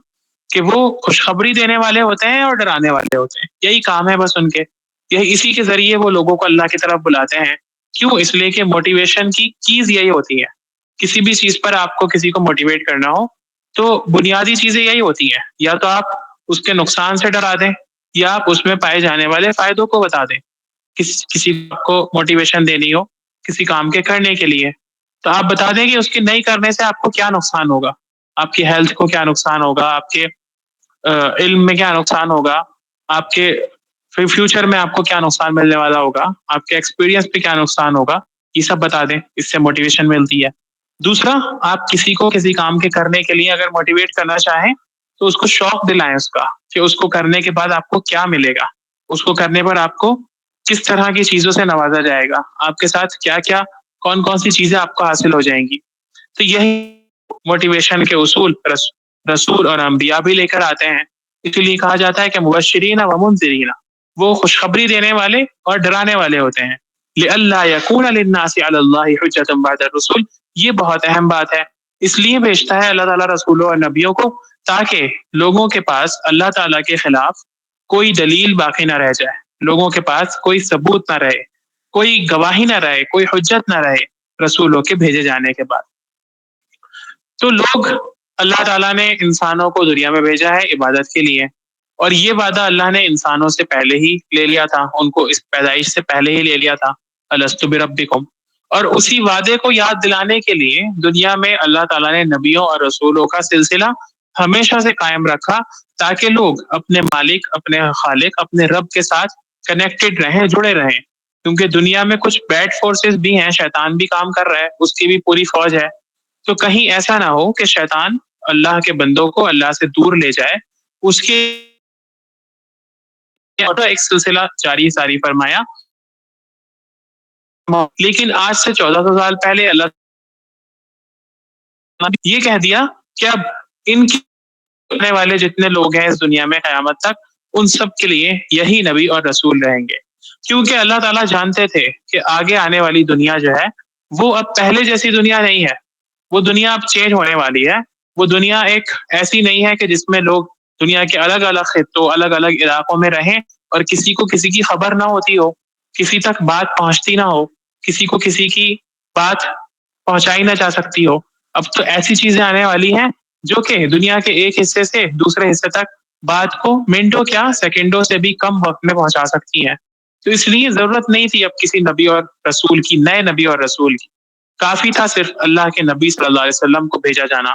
کہ وہ خوشخبری دینے والے ہوتے ہیں اور ڈرانے والے ہوتے ہیں. یہی کام ہے بس ان کے، یہی اسی کے ذریعے وہ لوگوں کو اللہ کی طرف بلاتے ہیں. کیوں؟ اس لیے کہ موٹیویشن کی چیز یہی ہوتی ہے. کسی بھی چیز پر آپ کو کسی کو موٹیویٹ کرنا ہو تو بنیادی چیزیں یہی ہوتی ہیں، یا تو آپ اس کے نقصان سے ڈرا دیں یا آپ اس میں پائے جانے والے فائدوں کو بتا دیں. کسی کو موٹیویشن دینی ہو کسی کام کے کرنے کے لیے، تو آپ بتا دیں کہ اس کے نہیں کرنے سے آپ کو کیا نقصان ہوگا، آپ کی ہیلتھ کو کیا نقصان ہوگا، آپ کے علم میں کیا نقصان ہوگا، آپ کے فیوچر میں آپ کو کیا نقصان ملنے والا ہوگا، آپ کے ایکسپیرینس پہ کیا نقصان ہوگا، یہ سب بتا دیں. اس سے موٹیویشن ملتی ہے. دوسرا، آپ کسی کو کسی کام کے کرنے کے لیے اگر موٹیویٹ کرنا چاہیں تو اس کو شوق دلائیں اس کا، کہ اس کو کرنے کے بعد آپ کو کیا ملے گا، اس کو کرنے پر آپ کو کس طرح کی چیزوں سے نوازا جائے گا، آپ کے ساتھ کیا کیا کون کون سی چیزیں آپ کو حاصل ہو جائیں گی. تو یہی موٹیویشن کے اصول رسول اور انبیاء بھی لے کر آتے ہیں. اسی لیے کہا جاتا ہے کہ مبشرین و منذرین، وہ خوشخبری دینے والے اور ڈرانے والے ہوتے ہیں. لئلا یکون للناس علی اللہ حجۃ بعد الرسل. یہ بہت اہم بات ہے، اس لیے بھیجتا ہے اللہ تعالیٰ رسولوں اور نبیوں کو، تاکہ لوگوں کے پاس اللہ تعالیٰ کے خلاف کوئی دلیل باقی نہ رہ جائے، لوگوں کے پاس کوئی ثبوت نہ رہے، کوئی گواہی نہ رہے، کوئی حجت نہ رہے رسولوں کے بھیجے جانے کے بعد. تو لوگ، اللہ تعالیٰ نے انسانوں کو دنیا میں بھیجا ہے عبادت کے لیے، اور یہ وعدہ اللہ نے انسانوں سے پہلے ہی لے لیا تھا، ان کو اس پیدائش سے پہلے ہی لے لیا تھا، الست بربکم۔ اور اسی وعدے کو یاد دلانے کے لیے دنیا میں اللہ تعالیٰ نے نبیوں اور رسولوں کا سلسلہ ہمیشہ سے قائم رکھا، تاکہ لوگ اپنے مالک، اپنے خالق، اپنے رب کے ساتھ کنیکٹڈ رہیں، جڑے رہیں۔ کیونکہ دنیا میں کچھ بیڈ فورسز بھی ہیں، شیطان بھی کام کر رہا ہے، اس کی بھی پوری فوج ہے، تو کہیں ایسا نہ ہو کہ شیطان اللہ کے بندوں کو اللہ سے دور لے جائے۔ اس کے ایک سلسلہ جاری ساری فرمایا، لیکن آج سے 1400 سال پہلے اللہ نے یہ کہہ دیا کہ اب ان کے ہونے والے جتنے لوگ ہیں اس دنیا میں قیامت تک، ان سب کے لیے یہی نبی اور رسول رہیں گے، کیونکہ اللہ تعالیٰ جانتے تھے کہ آگے آنے والی دنیا جو ہے وہ اب پہلے جیسی دنیا نہیں ہے، وہ دنیا اب چینج ہونے والی ہے۔ وہ دنیا ایک ایسی نہیں ہے کہ جس میں لوگ دنیا کے الگ الگ خطوں، الگ الگ علاقوں میں رہیں اور کسی کو کسی کی خبر نہ ہوتی ہو، کسی تک بات پہنچتی نہ ہو، کسی کو کسی کی بات پہنچائی نہ جا سکتی ہو۔ اب تو ایسی چیزیں آنے والی ہیں جو کہ دنیا کے ایک حصے سے دوسرے حصے تک بات کو منٹوں کیا سیکنڈوں سے بھی کم وقت میں پہنچا سکتی ہیں۔ تو اس لیے ضرورت نہیں تھی اب کسی نبی اور رسول کی، نئے نبی اور رسول کی، کافی تھا صرف اللہ کے نبی صلی اللہ علیہ وسلم کو بھیجا جانا۔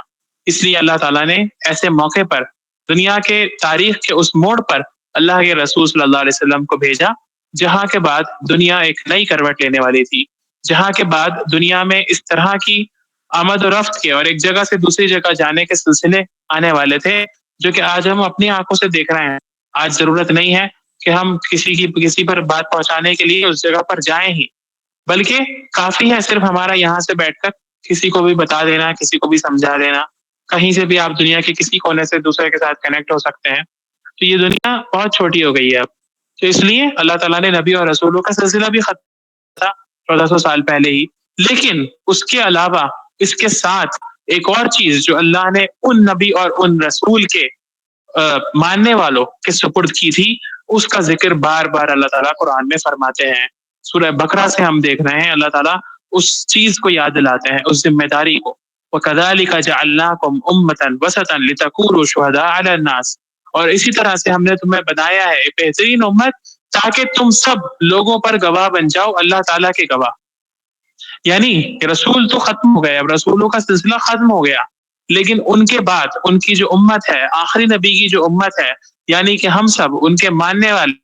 اس لیے اللہ تعالیٰ نے ایسے موقع پر، دنیا کے تاریخ کے اس موڑ پر اللہ کے رسول صلی اللہ علیہ وسلم کو بھیجا، جہاں کے بعد دنیا ایک نئی کروٹ لینے والی تھی، جہاں کے بعد دنیا میں اس طرح کی آمد و رفت کے اور ایک جگہ سے دوسری جگہ جانے کے سلسلے آنے والے تھے جو کہ آج ہم اپنی آنکھوں سے دیکھ رہے ہیں۔ آج ضرورت نہیں ہے کہ ہم کسی پر بات پہنچانے کے لیے اس جگہ پر جائیں ہی، بلکہ کافی ہے صرف ہمارا یہاں سے بیٹھ کر کسی کو بھی بتا دینا، کسی کو بھی سمجھا دینا، کہیں سے بھی آپ دنیا کے کسی کونے سے دوسرے کے ساتھ کنیکٹ ہو سکتے ہیں۔ تو یہ دنیا بہت چھوٹی ہو گئی ہے اب، تو اس لیے اللہ تعالیٰ نے نبی اور رسولوں کا سلسلہ بھی ختم تھا 1400 سال پہلے ہی، لیکن اس کے علاوہ اس کے ساتھ ایک اور چیز جو اللہ نے ان نبی اور ان رسول کے ماننے والوں کے سپرد کی تھی، اس کا ذکر بار بار اللہ تعالیٰ قرآن میں فرماتے ہیں۔ سورہ بقرہ سے ہم دیکھ رہے ہیں اللہ تعالیٰ اس چیز کو یاد دلاتے ہیں، اس ذمہ داری کو، وَكَذَلِكَ جَعَلْنَاكُمْ أُمَّةً وَسَطًا لِتَكُونُوا شُهَدَاءَ عَلَى النَّاسِ، اور اسی طرح سے ہم نے تمہیں بنایا ہے ایک بہترین امت تاکہ تم سب لوگوں پر گواہ بن جاؤ، اللہ تعالیٰ کے گواہ۔ یعنی رسول تو ختم ہو گئے، اب رسولوں کا سلسلہ ختم ہو گیا، لیکن ان کے بعد ان کی جو امت ہے، آخری نبی کی جو امت ہے، یعنی کہ ہم سب ان کے ماننے والے،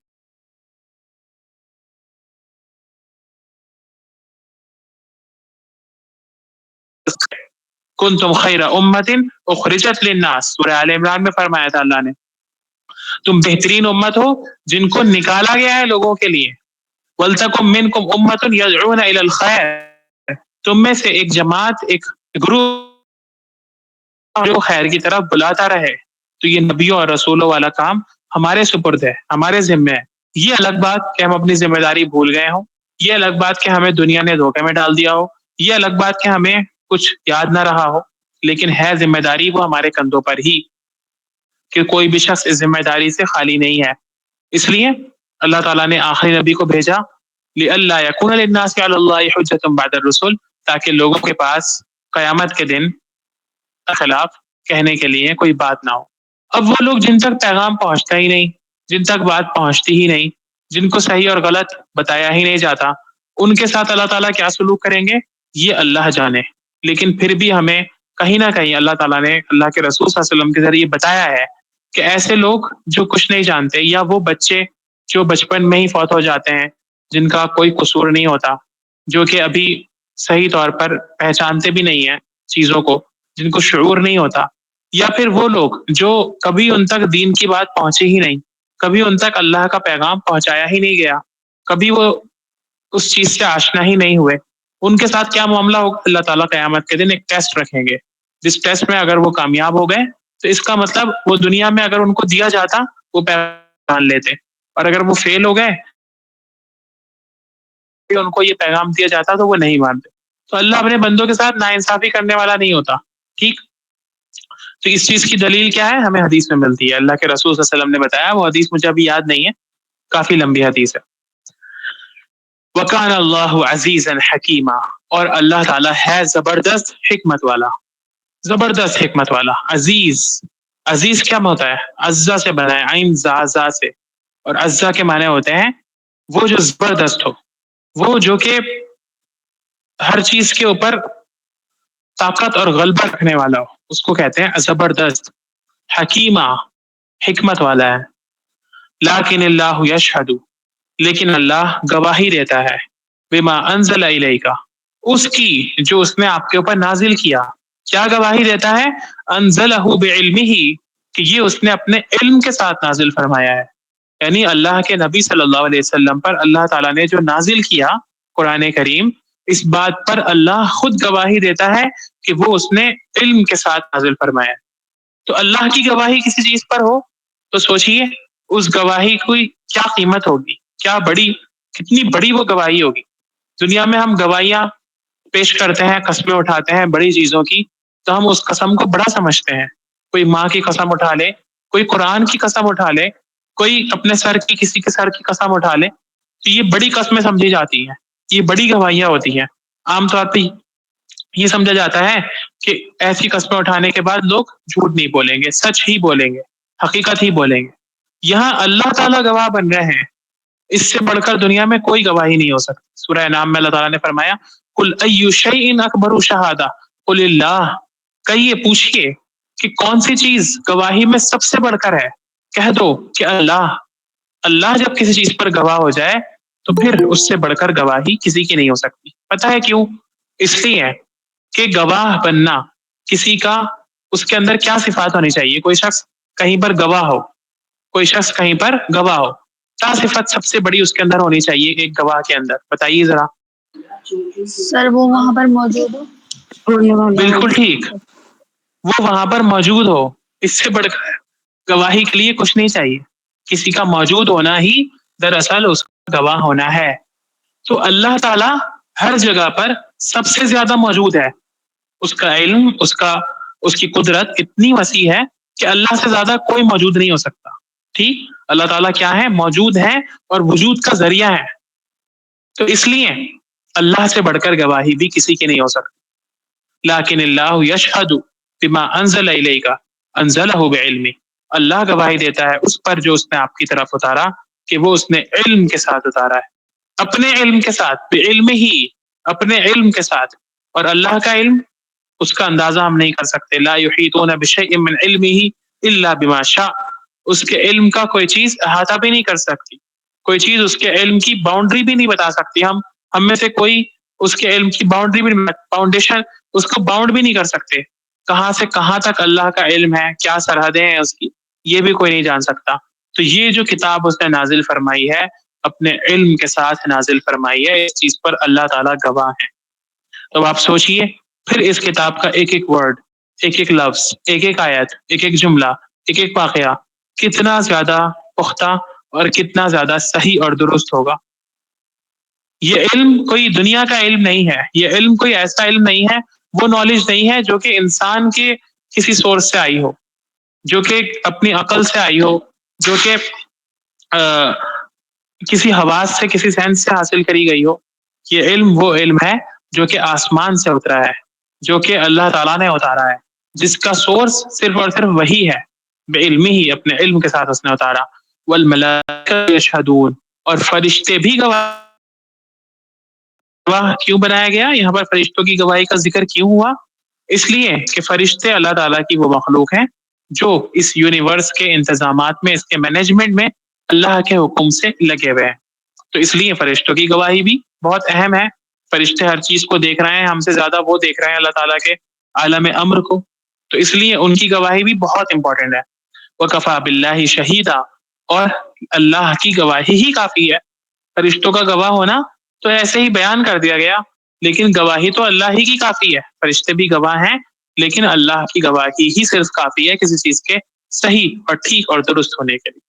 کنتم خیر امت اخرجت للناس، سورہ آل عمران میں فرمایا تھا اللہ نے، تم بہترین امت ہو جن کو نکالا گیا ہے لوگوں کے لیے، ولتکم منکم امت یدعون الی الخیر، تم میں سے ایک جماعت، ایک گروپ جو خیر کی طرف بلاتا رہے۔ تو یہ نبیوں اور رسولوں والا کام ہمارے سپرد ہے، ہمارے ذمہ ہے۔ یہ الگ بات کہ ہم اپنی ذمہ داری بھول گئے ہوں، یہ الگ بات کہ ہمیں دنیا نے دھوکے میں ڈال دیا ہو، یہ الگ بات کہ ہمیں کچھ یاد نہ رہا ہو، لیکن ہے ذمہ داری وہ ہمارے کندھوں پر ہی، کہ کوئی بھی شخص اس ذمہ داری سے خالی نہیں ہے۔ اس لیے اللہ تعالیٰ نے آخری نبی کو بھیجا، لِأَلَّا يَكُونَ لِلنَّاسِ عَلَى اللَّهِ حُجَّةٌ بَعْدَ الرُّسُلِ، تاکہ لوگوں کے پاس قیامت کے دن خلاف کہنے کے لیے کوئی بات نہ ہو۔ اب وہ لوگ جن تک پیغام پہنچتا ہی نہیں، جن تک بات پہنچتی ہی نہیں، جن کو صحیح اور غلط بتایا ہی نہیں جاتا، ان کے ساتھ اللہ تعالیٰ کیا سلوک کریں گے یہ اللہ جانے۔ لیکن پھر بھی ہمیں کہیں نہ کہیں اللہ تعالیٰ نے اللہ کے رسول صلی اللہ علیہ وسلم کے ذریعے بتایا ہے کہ ایسے لوگ جو کچھ نہیں جانتے، یا وہ بچے جو بچپن میں ہی فوت ہو جاتے ہیں، جن کا کوئی قصور نہیں ہوتا، جو کہ ابھی صحیح طور پر پہچانتے بھی نہیں ہیں چیزوں کو، جن کو شعور نہیں ہوتا، یا پھر وہ لوگ جو کبھی ان تک دین کی بات پہنچی ہی نہیں، کبھی ان تک اللہ کا پیغام پہنچایا ہی نہیں گیا، کبھی وہ اس چیز سے آشنا ہی نہیں ہوئے، ان کے ساتھ کیا معاملہ ہوگا؟ اللہ تعالیٰ قیامت کے دن ایک ٹیسٹ رکھیں گے، جس ٹیسٹ میں اگر وہ کامیاب ہو گئے تو اس کا مطلب وہ دنیا میں اگر ان کو دیا جاتا وہ پیغام مان لیتے، اور اگر وہ فیل ہو گئے، ان کو یہ پیغام دیا جاتا تو وہ نہیں مانتے۔ تو اللہ اپنے بندوں کے ساتھ ناانصافی کرنے والا نہیں ہوتا، ٹھیک؟ تو اس چیز کی دلیل کیا ہے؟ ہمیں حدیث میں ملتی ہے، اللہ کے رسول صلی اللہ علیہ وسلم نے بتایا، وہ حدیث مجھے ابھی یاد نہیں ہے، کافی لمبی حدیث ہے۔ وَكَانَ اللَّهُ عَزِيزًا حَكِيمًا، اور اللہ تعالیٰ ہے زبردست حکمت والا، زبردست حکمت والا، عزیز۔ عزیز کیا ہوتا ہے؟ عزا سے بنا ہے، عین زا سے، اور عزا کے معنی ہوتے ہیں وہ جو زبردست ہو، وہ جو کہ ہر چیز کے اوپر طاقت اور غلبہ رکھنے والا ہو، اس کو کہتے ہیں زبردست. حکیمہ، حکمت والا ہے. لیکن اللہ یشہد، لیکن اللہ گواہی دیتا ہے، بما انزل الیک، اس کی جو اس نے آپ کے اوپر نازل کیا. کیا گواہی دیتا ہے؟ انزلہ بعلمہ، کہ یہ اس نے اپنے علم کے ساتھ نازل فرمایا ہے. یعنی اللہ کے نبی صلی اللہ علیہ وسلم پر اللہ تعالیٰ نے جو نازل کیا قرآن کریم، اس بات پر اللہ خود گواہی دیتا ہے کہ وہ اس نے علم کے ساتھ نازل فرمایا. تو اللہ کی گواہی کسی چیز پر ہو تو سوچئے اس گواہی کی کیا قیمت ہوگی، کیا بڑی، کتنی بڑی وہ گواہی ہوگی. دنیا میں ہم گواہیاں پیش کرتے ہیں، قسمیں اٹھاتے ہیں بڑی چیزوں کی، تو ہم اس قسم کو بڑا سمجھتے ہیں. کوئی ماں کی قسم اٹھا لے، کوئی قرآن کی قسم اٹھا لے، کوئی اپنے سر کی، کسی کے سر کی قسم اٹھا لے، تو یہ بڑی قسمیں سمجھی جاتی ہیں، یہ بڑی گواہیاں ہوتی ہیں. عام طور پہ یہ سمجھا جاتا ہے کہ ایسی قسمیں اٹھانے کے بعد لوگ جھوٹ نہیں بولیں گے، سچ ہی بولیں گے، حقیقت ہی بولیں گے. یہاں اللہ تعالیٰ گواہ بن رہے ہیں، اس سے بڑھ کر دنیا میں کوئی گواہی نہیں ہو سکتی. سورہ انعام میں اللہ تعالیٰ نے فرمایا قل ای شیء اکبر شہادہ قل اللہ، کہیے، پوچھئے کہ کون سی چیز گواہی میں سب سے بڑھ کر ہے؟ کہہ دو کہ اللہ. اللہ جب کسی چیز پر گواہ ہو جائے تو پھر اس سے بڑھ کر گواہی کسی کی نہیں ہو سکتی. پتہ ہے کیوں؟ اس لیے کہ گواہ بننا کسی کا، اس کے اندر کیا صفات ہونی چاہیے؟ کوئی شخص کہیں پر گواہ ہو، کوئی شخص کہیں پر گواہ ہو، کیا صفت سب سے بڑی اس کے اندر ہونی چاہیے ایک گواہ کے اندر؟ بتائیے ذرا. سر وہ وہاں پر موجود ہو. بالکل ٹھیک، وہ وہاں پر موجود ہو. اس سے بڑھ کر گواہی کے لیے کچھ نہیں چاہیے. کسی کا موجود ہونا ہی دراصل اس کا گواہ ہونا ہے. تو اللہ تعالیٰ ہر جگہ پر سب سے زیادہ موجود ہے. اس کا علم، اس کی قدرت اتنی وسیع ہے کہ اللہ سے زیادہ کوئی موجود نہیں ہو سکتا. ٹھیک، اللہ تعالیٰ کیا ہے؟ موجود ہے اور وجود کا ذریعہ ہے. تو اس لیے اللہ سے بڑھ کر گواہی بھی کسی کی نہیں ہو سکتی. لیکن اللہ یشہد بما انزل الیک انزلہ بعلمہ، اللہ گواہی دیتا ہے اس پر جو اس نے آپ کی طرف اتارا، کہ وہ اس نے علم کے ساتھ اتارا ہے، اپنے علم کے ساتھ، بعلمہ ہی، اپنے علم کے ساتھ. اور اللہ کا علم، اس کا اندازہ ہم نہیں کر سکتے. لا یحیطون بشیء من علمہ الا بما شاء، اس کے علم کا کوئی چیز احاطہ بھی نہیں کر سکتی، کوئی چیز اس کے علم کی باؤنڈری بھی نہیں بتا سکتی. ہم میں سے کوئی اس کے علم کی باؤنڈری بھی، فاؤنڈیشن اس کو باؤنڈ بھی نہیں کر سکتے. کہاں سے کہاں تک اللہ کا علم ہے، کیا سرحدیں ہیں اس کی، یہ بھی کوئی نہیں جان سکتا. تو یہ جو کتاب اس نے نازل فرمائی ہے، اپنے علم کے ساتھ نازل فرمائی ہے، اس چیز پر اللہ تعالیٰ گواہ ہے. تو آپ سوچئے پھر اس کتاب کا ایک ایک ورڈ، ایک ایک لفظ، ایک ایک آیت، ایک ایک جملہ، ایک ایک واقعہ کتنا زیادہ پختہ اور کتنا زیادہ صحیح اور درست ہوگا. یہ علم کوئی دنیا کا علم نہیں ہے، یہ علم کوئی ایسا علم نہیں ہے، وہ نالج نہیں ہے جو کہ انسان کے کسی سورس سے آئی ہو، جو کہ اپنی عقل سے آئی ہو، جو کہ کسی حواس سے، کسی سینس سے حاصل کری گئی ہو. یہ علم وہ علم ہے جو کہ آسمان سے اترا ہے، جو کہ اللہ تعالیٰ نے اتارا ہے، جس کا سورس صرف اور صرف وہی ہے. بعلمہ ہی، اپنے علم کے ساتھ اس نے اتارا. والملائکہ یشہدون، اور فرشتے بھی گواہ کیوں بنایا گیا؟ یہاں پر فرشتوں کی گواہی کا ذکر کیوں ہوا؟ اس لیے کہ فرشتے اللہ تعالیٰ کی وہ مخلوق ہیں جو اس یونیورس کے انتظامات میں، اس کے مینجمنٹ میں اللہ کے حکم سے لگے ہوئے ہیں. تو اس لیے فرشتوں کی گواہی بھی بہت اہم ہے. فرشتے ہر چیز کو دیکھ رہے ہیں، ہم سے زیادہ وہ دیکھ رہے ہیں اللہ تعالیٰ کے عالم امر کو، تو اس لیے ان کی گواہی بھی بہت امپورٹنٹ ہے. وَكَفَى بِاللَّهِ شَهِيدًا، اور اللہ کی گواہی ہی کافی ہے. فرشتوں کا گواہ ہونا تو ایسے ہی بیان کر دیا گیا، لیکن گواہی تو اللہ ہی کی کافی ہے. فرشتے بھی گواہ ہیں، لیکن اللہ کی گواہی ہی صرف کافی ہے کسی چیز کے صحیح اور ٹھیک اور درست ہونے کے لیے.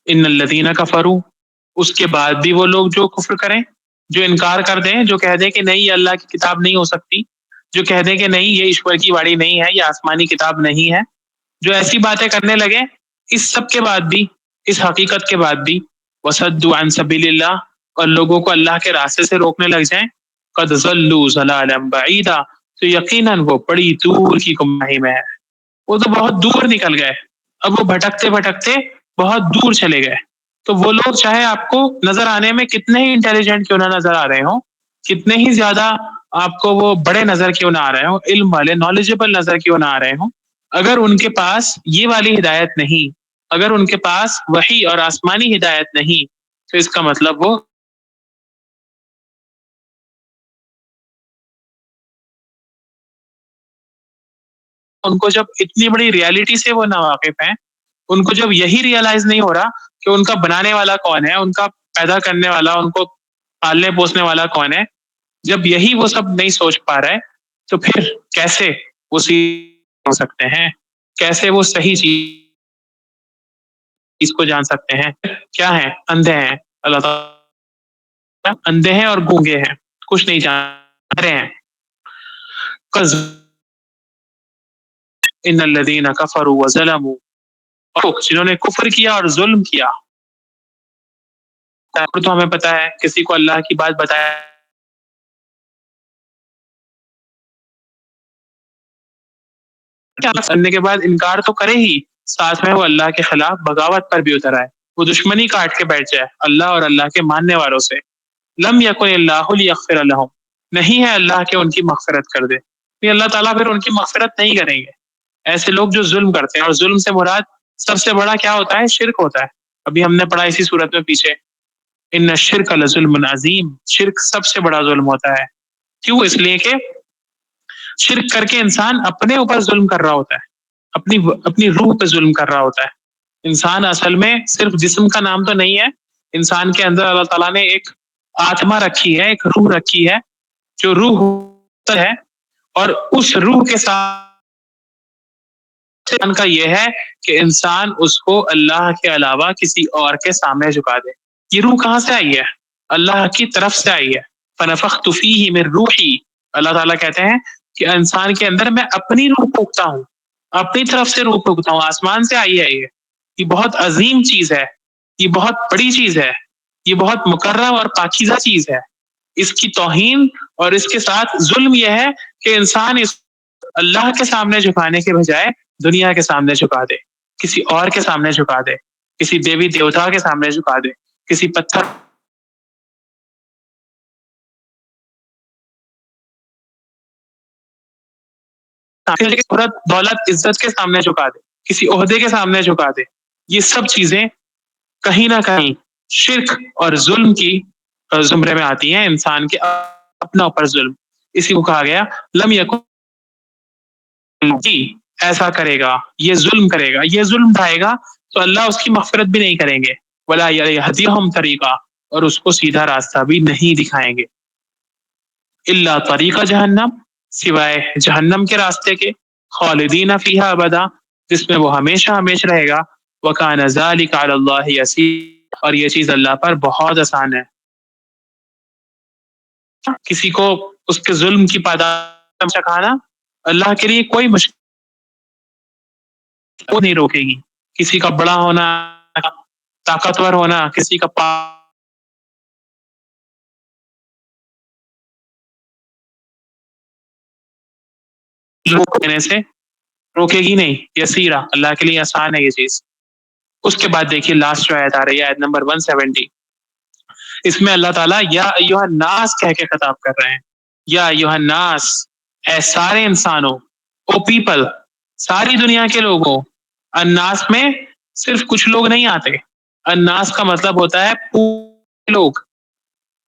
ان الذین کفروا، اس کے بعد بھی وہ لوگ جو کفر کریں، جو انکار کر دیں، جو کہہ دیں کہ نہیں یہ اللہ کی کتاب نہیں ہو سکتی، جو کہہ دیں کہ نہیں یہ ایشور کی واڑی نہیں ہے، یہ آسمانی کتاب نہیں ہے، جو ایسی باتیں کرنے لگے، اس سب کے بعد بھی، اس حقیقت کے بعد بھی، وصدوا عن سبیل اللہ، اور لوگوں کو اللہ کے راستے سے روکنے لگ جائیں، قد ضلوا ضلالا بعیدا، تو یقیناً وہ بڑی دور کی گمراہی میں ہے. وہ تو بہت دور نکل گئے، اب وہ بھٹکتے بھٹکتے بہت دور چلے گئے. تو وہ لوگ چاہے آپ کو نظر آنے میں کتنے ہی انٹیلیجنٹ کیوں نہ نظر آ رہے ہوں، کتنے ہی زیادہ آپ کو وہ بڑے نظر کیوں نہ آ رہے ہوں، علم والے نالجبل نظر کیوں نہ آ رہے ہوں، اگر ان کے پاس یہ والی ہدایت نہیں، اگر ان کے پاس وحی اور آسمانی ہدایت نہیں، تو اس کا مطلب وہ ان کو جب اتنی بڑی ریالٹی سے وہ ناواقف ہیں، ان کو جب یہی ریئلائز نہیں ہو رہا کہ ان کا بنانے والا کون ہے، ان کا پیدا کرنے والا، ان کو پالنے پوسنے والا کون ہے، جب یہی وہ سب نہیں سوچ پا رہے تو پھر کیسے وہ ہو سکتے ہیں، کیسے وہ صحیح چیز کو جان سکتے ہیں. کیا ہیں؟ اندھے ہیں. اللہ تعالیٰ اندھے ہیں اور گونگے ہیں، کچھ نہیں جان رہے ہیں. ان الذین کفروا وظلموا، جنہوں نے کفر کیا اور ظلم کیا. تو ہمیں پتا ہے کسی کو اللہ کی بات بتایا کرنے کے بعد انکار تو کرے ہی، ساتھ میں وہ اللہ کے خلاف بغاوت پر بھی اتر آئے، وہ دشمنی کاٹ کے بیٹھ جائے اللہ اور اللہ کے ماننے والوں سے. لم یکن اللہ لیغفر لہم، نہیں ہے اللہ کہ ان کی مغفرت کر دے. یہ اللہ تعالیٰ پھر ان کی مغفرت نہیں کریں گے. ایسے لوگ جو ظلم کرتے ہیں، اور ظلم سے مراد سب سے بڑا کیا ہوتا ہے؟ شرک ہوتا ہے. ابھی ہم نے پڑھا اسی صورت میں پیچھے، ان الشرک لظلم عظیم، شرک سب سے بڑا ظلم ہوتا ہے. کیوں؟ اس لیے کہ شرک کر کے انسان اپنے اوپر ظلم کر رہا ہوتا ہے، اپنی روح پہ ظلم کر رہا ہوتا ہے. انسان اصل میں صرف جسم کا نام تو نہیں ہے، انسان کے اندر اللہ تعالیٰ نے ایک آتما رکھی ہے، ایک روح رکھی ہے، جو روح ہے، اور اس روح کے ساتھ کا یہ ہے کہ انسان اس کو اللہ کے علاوہ کسی اور کے سامنے جھکا دے. یہ روح کہاں سے آئی ہے؟ اللہ کی طرف سے آئی ہے. فنفخت فیہ من روحی، اللہ تعالیٰ کہتے ہیں کہ انسان کے اندر میں اپنی روح پھونکتا ہوں، اپنی طرف سے روح پھونکتا ہوں. آسمان سے آئی ہے یہ بہت عظیم چیز ہے، یہ بہت بڑی چیز ہے، یہ بہت مکرم اور پاکیزہ چیز ہے. اس کی توہین اور اس کے ساتھ ظلم یہ ہے کہ انسان اس اللہ کے سامنے جھکانے کے بجائے دنیا کے سامنے جھکا دے، کسی اور کے سامنے جھکا دے، کسی دیوی دیوتا کے سامنے جھکا دے، کسی پتھر دولت عزت کے سامنے جھکا دے، کسی عہدے کے سامنے جھکا دے. یہ سب چیزیں کہیں نہ کہیں شرک اور ظلم کی زمرے میں آتی ہیں، انسان کے اپنا اوپر ظلم. اسی کو کہا گیا لم یکن، ایسا کرے گا، یہ ظلم کرے گا، یہ ظلم اٹھائے گا تو اللہ اس کی مغفرت بھی نہیں کریں گے. ولا یہدیہم طریقہ، اور اس کو سیدھا راستہ بھی نہیں دکھائیں گے. الا طریق جہنم، سوائے جہنم کے راستے کے. خالدین فیہا ابدا، جس میں وہ ہمیشہ ہمیشہ رہے گا. وکان ذلک علی اللہ یسیر، اور یہ چیز اللہ پر بہت آسان ہے. کسی کو اس کے ظلم کی پاداش چکھانا اللہ کے لیے کوئی مشکل نہیں روکے گی. کسی کا بڑا ہونا، طاقتور ہونا، کسی کا دینے سے روکے گی نہیں. یسیرا، اللہ کے لیے آسان ہے یہ چیز. اس کے بعد دیکھیے لاسٹ جو آیت آ رہی ہے، آیت نمبر 170. اس میں اللہ تعالیٰ یا ایھا الناس کہہ کے خطاب کر رہے ہیں. یا ایھا الناس، اے سارے انسانوں، او پیپل، ساری دنیا کے لوگوں. الناس میں صرف کچھ لوگ نہیں آتے، الناس کا مطلب ہوتا ہے پورے لوگ.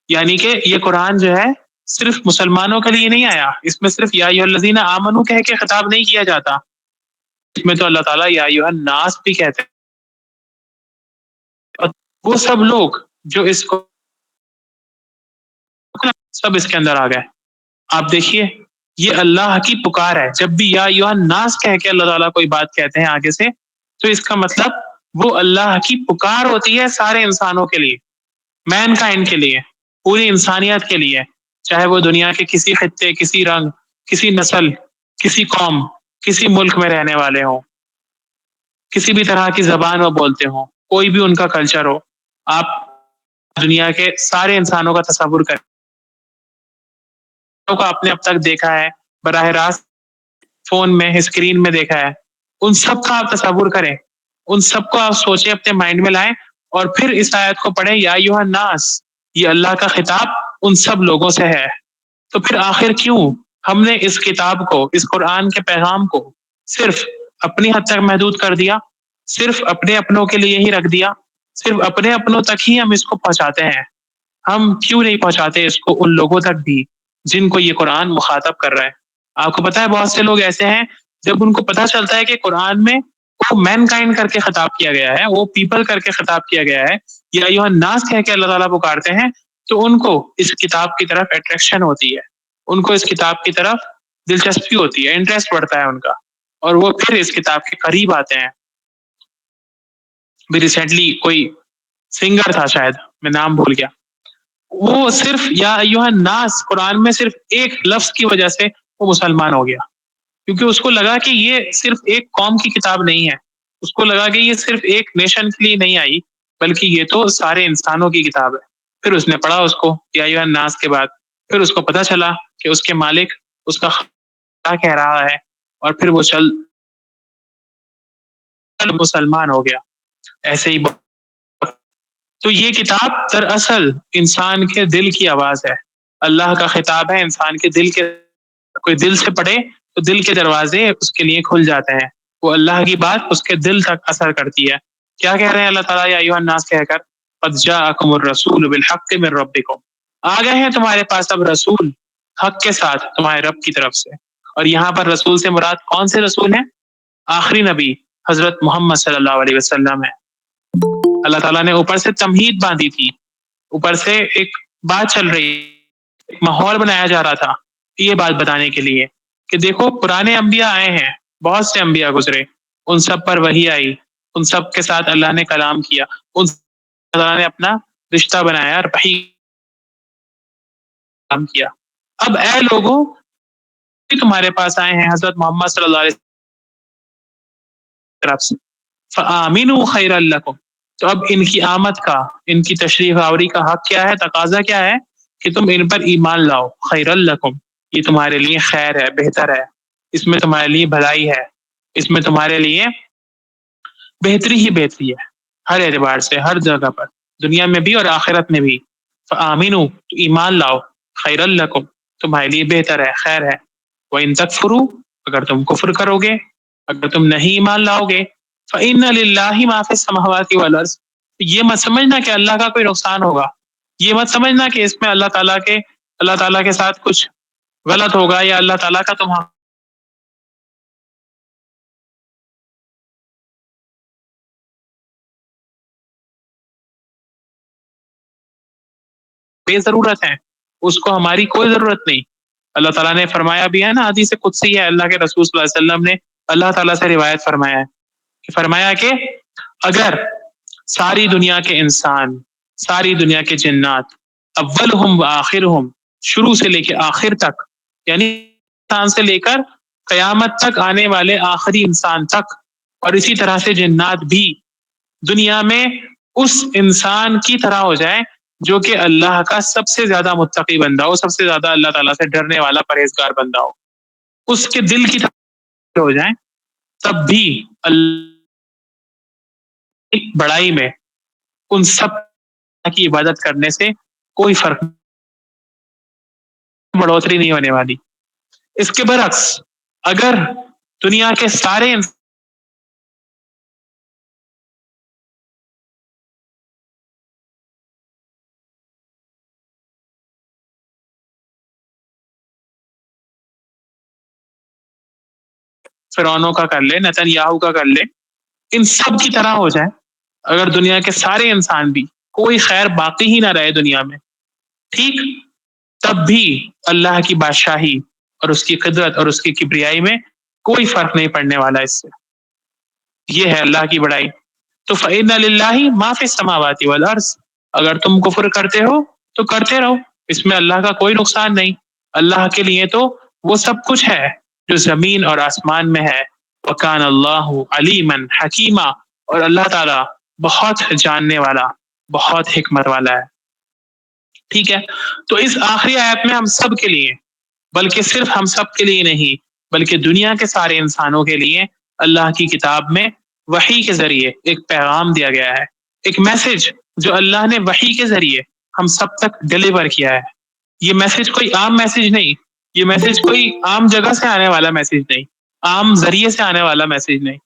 یعنی کہ یہ قرآن جو ہے صرف مسلمانوں کے لیے نہیں آیا، اس میں صرف یا ایھا الذین آمنوا کہہ کے خطاب نہیں کیا جاتا. اس میں تو اللہ تعالیٰ یا ایھا الناس بھی کہتے ہیں. وہ سب لوگ جو اس کو سب اس کے اندر آ گئے. آپ دیکھیے یہ اللہ کی پکار ہے. جب بھی یا ایھا الناس کہہ کے اللہ تعالیٰ کوئی بات کہتے ہیں آگے سے، تو اس کا مطلب وہ اللہ کی پکار ہوتی ہے سارے انسانوں کے لیے، مین کائنڈ کے لیے، پوری انسانیت کے لیے. چاہے وہ دنیا کے کسی خطے، کسی رنگ، کسی نسل، کسی قوم، کسی ملک میں رہنے والے ہوں، کسی بھی طرح کی زبان وہ بولتے ہوں، کوئی بھی ان کا کلچر ہو. آپ دنیا کے سارے انسانوں کا تصور کریں کو آپ نے اب تک دیکھا ہے براہ راست، فون میں، اسکرین میں دیکھا ہے. ان سب کا آپ تصور کریں، ان سب کو آپ سوچیں، اپنے مائنڈ میں لائیں، اور پھر اس آیت کو پڑھیں، یا ایھا الناس، یہ اللہ کا خطاب ان سب لوگوں سے ہے۔ تو پھر آخر کیوں ہم نے اس کتاب کو، اس قرآن کے پیغام کو صرف اپنی حد تک محدود کر دیا، صرف اپنے اپنوں کے لیے ہی رکھ دیا، صرف اپنے اپنوں تک ہی ہم اس کو پہنچاتے ہیں؟ ہم کیوں نہیں پہنچاتے اس کو ان لوگوں تک بھی جن کو یہ قرآن مخاطب کر رہا ہے؟ آپ کو پتا ہے بہت سے لوگ ایسے ہیں، جب ان کو پتا چلتا ہے کہ قرآن میں وہ مین کائنڈ کر کے خطاب کیا گیا ہے، وہ پیپل کر کے خطاب کیا گیا ہے، یا ایھا الناس کہہ کے اللہ تعالیٰ پکارتے ہیں، تو ان کو اس کتاب کی طرف اٹریکشن ہوتی ہے، ان کو اس کتاب کی طرف دلچسپی ہوتی ہے، انٹرسٹ بڑھتا ہے ان کا، اور وہ پھر اس کتاب کے قریب آتے ہیں۔ بھی ریسنٹلی کوئی سنگر تھا، شاید میں نام بھول گیا، وہ صرف یا ایھا الناس قرآن میں صرف ایک لفظ کی وجہ سے وہ مسلمان ہو گیا، کیونکہ اس کو لگا کہ یہ صرف ایک قوم کی کتاب نہیں ہے، اس کو لگا کہ یہ صرف ایک نیشن کے لیے نہیں آئی، بلکہ یہ تو سارے انسانوں کی کتاب ہے۔ پھر اس نے پڑھا اس کو، یا ایھا الناس کے بعد پھر اس کو پتا چلا کہ اس کے مالک اس کا کیا کہہ رہا ہے، اور پھر وہ چل مسلمان ہو گیا۔ ایسے ہی تو یہ کتاب دراصل انسان کے دل کی آواز ہے، اللہ کا خطاب ہے انسان کے دل کے، کوئی دل سے پڑھے تو دل کے دروازے اس کے لیے کھل جاتے ہیں، وہ اللہ کی بات اس کے دل تک اثر کرتی ہے۔ کیا کہہ رہے ہیں اللہ تعالیٰ یا ایھا الناس کہہ کر؟ قد جاءکم الرسول بالحق من ربکم، آ گئے ہیں تمہارے پاس اب رسول حق کے ساتھ تمہارے رب کی طرف سے۔ اور یہاں پر رسول سے مراد کون سے رسول ہیں؟ آخری نبی حضرت محمد صلی اللہ علیہ وسلم ہے۔ اللہ تعالیٰ نے اوپر سے تمہید باندھی تھی، اوپر سے ایک بات چل رہی، ایک ماحول بنایا جا رہا تھا یہ بات بتانے کے لیے کہ دیکھو پرانے انبیاء آئے ہیں، بہت سے انبیاء گزرے، ان سب پر وحی آئی، ان سب کے ساتھ اللہ نے کلام کیا، ان اللہ نے اپنا رشتہ بنایا اور وحی کام کیا۔ اب اے لوگوں، تمہارے پاس آئے ہیں حضرت محمد صلی اللہ علیہ وسلم، فآمنوا خیرا لکم، تو اب ان کی آمد کا، ان کی تشریف آوری کا حق کیا ہے، تقاضا کیا ہے کہ تم ان پر ایمان لاؤ، خیرا لکم، یہ تمہارے لیے خیر ہے، بہتر ہے، اس میں تمہارے لیے بھلائی ہے، اس میں تمہارے لیے بہتری ہی بہتری ہے، ہر اعتبار سے، ہر جگہ پر، دنیا میں بھی اور آخرت میں بھی۔ فآمنوا، تو ایمان لاؤ، خیرا لکم، تمہارے لیے بہتر ہے، خیر ہے، وَإِن تکفروا، اگر تم کفر کرو گے، اگر تم نہیں ایمان لاؤ گے، فإن للہ ما فی السماوات والارض، یہ مت سمجھنا کہ اللہ کا کوئی نقصان ہوگا، یہ مت سمجھنا کہ اس میں اللہ تعالیٰ کے ساتھ کچھ غلط ہوگا، یا اللہ تعالیٰ کا تمہارا بے ضرورت ہے، اس کو ہماری کوئی ضرورت نہیں۔ اللہ تعالیٰ نے فرمایا بھی ہے نا، حدیث قدسی ہے، اللہ کے رسول صلی اللہ علیہ وسلم نے اللہ تعالیٰ سے روایت فرمایا کہ اگر ساری دنیا کے انسان، ساری دنیا کے جنات، اولہم و آخرہم، شروع سے لے کے آخر تک، یعنی انسان سے لے کر قیامت تک آنے والے آخری انسان تک، اور اسی طرح سے جنات بھی دنیا میں اس انسان کی طرح ہو جائے جو کہ اللہ کا سب سے زیادہ متقی بندہ ہو، سب سے زیادہ اللہ تعالیٰ سے ڈرنے والا پرہیزگار بندہ ہو، اس کے دل کی طرح ہو جائیں، تب بھی اللہ کی بڑائی میں ان سب کی عبادت کرنے سے کوئی فرق، بڑھوتری نہیں ہونے والی۔ اس کے برعکس اگر دنیا کے سارے فرعونوں کا کر لے، نتن یاہو کا کر لے، ان سب کی طرح ہو جائے، اگر دنیا کے سارے انسان بھی، کوئی خیر باقی ہی نہ رہے دنیا میں، ٹھیک، تب بھی اللہ کی بادشاہی اور اس کی قدرت اور اس کی کبریائی میں کوئی فرق نہیں پڑنے والا اس سے۔ یہ ہے اللہ کی بڑائی۔ تو فإن للہ ما فی السماوات والارض، اگر تم کفر کرتے ہو تو کرتے رہو، اس میں اللہ کا کوئی نقصان نہیں، اللہ کے لیے تو وہ سب کچھ ہے جو زمین اور آسمان میں ہے۔ وکان اللہ علیما حکیما، اور اللہ تعالیٰ بہت جاننے والا، بہت حکمت والا ہے۔ ٹھیک ہے، تو اس آخری آیت میں ہم سب کے لیے، بلکہ صرف ہم سب کے لیے نہیں، بلکہ دنیا کے سارے انسانوں کے لیے اللہ کی کتاب میں وحی کے ذریعے ایک پیغام دیا گیا ہے، ایک میسج جو اللہ نے وحی کے ذریعے ہم سب تک ڈیلیور کیا ہے. یہ میسج کوئی عام میسج نہیں، یہ میسج کوئی عام جگہ سے آنے والا میسج نہیں، عام ذریعے سے آنے والا میسج نہیں،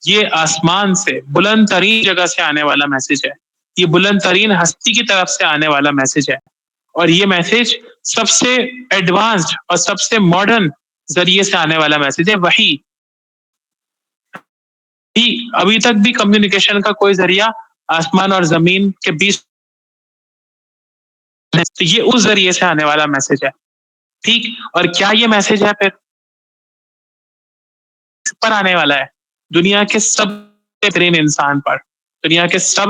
یہ آسمان سے بلند ترین جگہ سے آنے والا میسج ہے، یہ بلند ترین ہستی کی طرف سے آنے والا میسج ہے. اور یہ میسج سب سے ایڈوانسڈ اور سب سے ماڈرن ذریعے سے آنے والا میسج ہے، وحی. ابھی تک بھی کمیونیکیشن کا کوئی ذریعہ آسمان اور زمین کے بیچ، تو یہ اس ذریعے سے آنے والا میسج ہے. ٹھیک، اور کیا یہ میسج ہے پھر پر آنے والا ہے؟ دنیا کے سب بہترین انسان پر، دنیا کے سب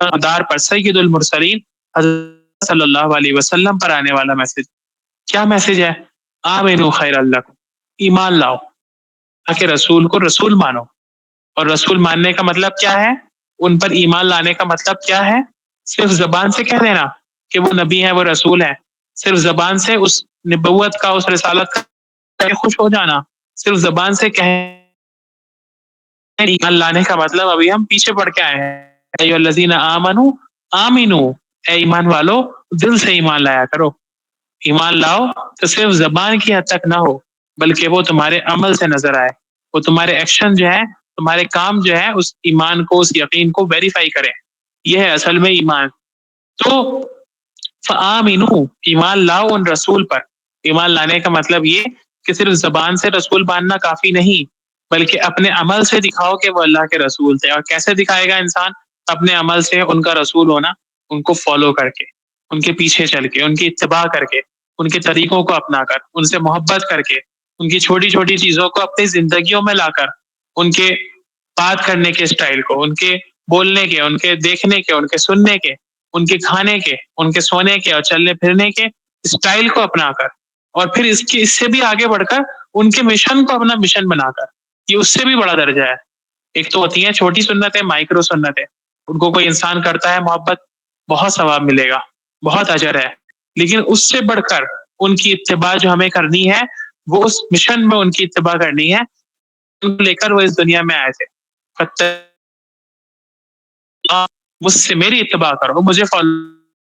ادار پر، سید المرسلین حضرت صلی اللہ علیہ وسلم پر آنے والا میسج. کیا میسج ہے؟ آمنو خیر لکم، ایمان لاؤ، کہ رسول کو رسول مانو. اور رسول ماننے کا مطلب کیا ہے؟ ان پر ایمان لانے کا مطلب کیا ہے؟ صرف زبان سے کہہ دینا کہ وہ نبی ہے، وہ رسول ہے، صرف زبان سے اس نبوت کا، اس رسالت کا خوش ہو جانا، صرف زبان سے ایمان لانے کا مطلب ابھی ہم پیچھے پڑھ کے آئے ہیں، ایھا الذین آمنو آمنو، اے ایمان والو دل سے ایمان لایا کرو. ایمان لاؤ تو صرف زبان کی حد تک نہ ہو، بلکہ وہ تمہارے عمل سے نظر آئے، وہ تمہارے ایکشن جو ہے، تمہارے کام جو ہے، اس ایمان کو، اس یقین کو ویریفائی کریں. یہ ہے اصل میں ایمان. تو فآمنو، ایمان لاؤ ان رسول پر. ایمان لانے کا مطلب یہ کہ صرف زبان سے رسول ماننا کافی نہیں، بلکہ اپنے عمل سے دکھاؤ کہ وہ اللہ کے رسول تھے. اور کیسے دکھائے گا انسان؟ اپنے عمل سے ان کا رسول ہونا، ان کو فالو کر کے، ان کے پیچھے چل کے، ان کی اتباع کر کے، ان کے طریقوں کو اپنا کر، ان سے محبت کر کے، ان کی چھوٹی چھوٹی چیزوں کو اپنی زندگیوں میں لا کر، ان کے بات کرنے کے اسٹائل کو، ان کے بولنے کے، ان کے دیکھنے کے، ان کے سننے کے، ان کے کھانے کے، ان کے سونے کے اور چلنے پھرنے کے اسٹائل کو اپنا کر، اور پھر اس سے بھی آگے بڑھ کر ان کے مشن کو اپنا مشن بنا کر. یہ اس سے بھی بڑا درجہ ہے. ایک تو ہوتی ہیں چھوٹی سنتیں، مائکرو سنتیں، ان کو کوئی انسان کرتا ہے محبت، بہت ثواب ملے گا، بہت اجر ہے. لیکن اس سے بڑھ کر ان کی اتباع جو ہمیں کرنی ہے، وہ اس مشن میں ان کی اتباع کرنی ہے ان کو لے کر وہ اس دنیا میں آئے تھے. مجھ سے میری اتباع کرو، مجھے فالو،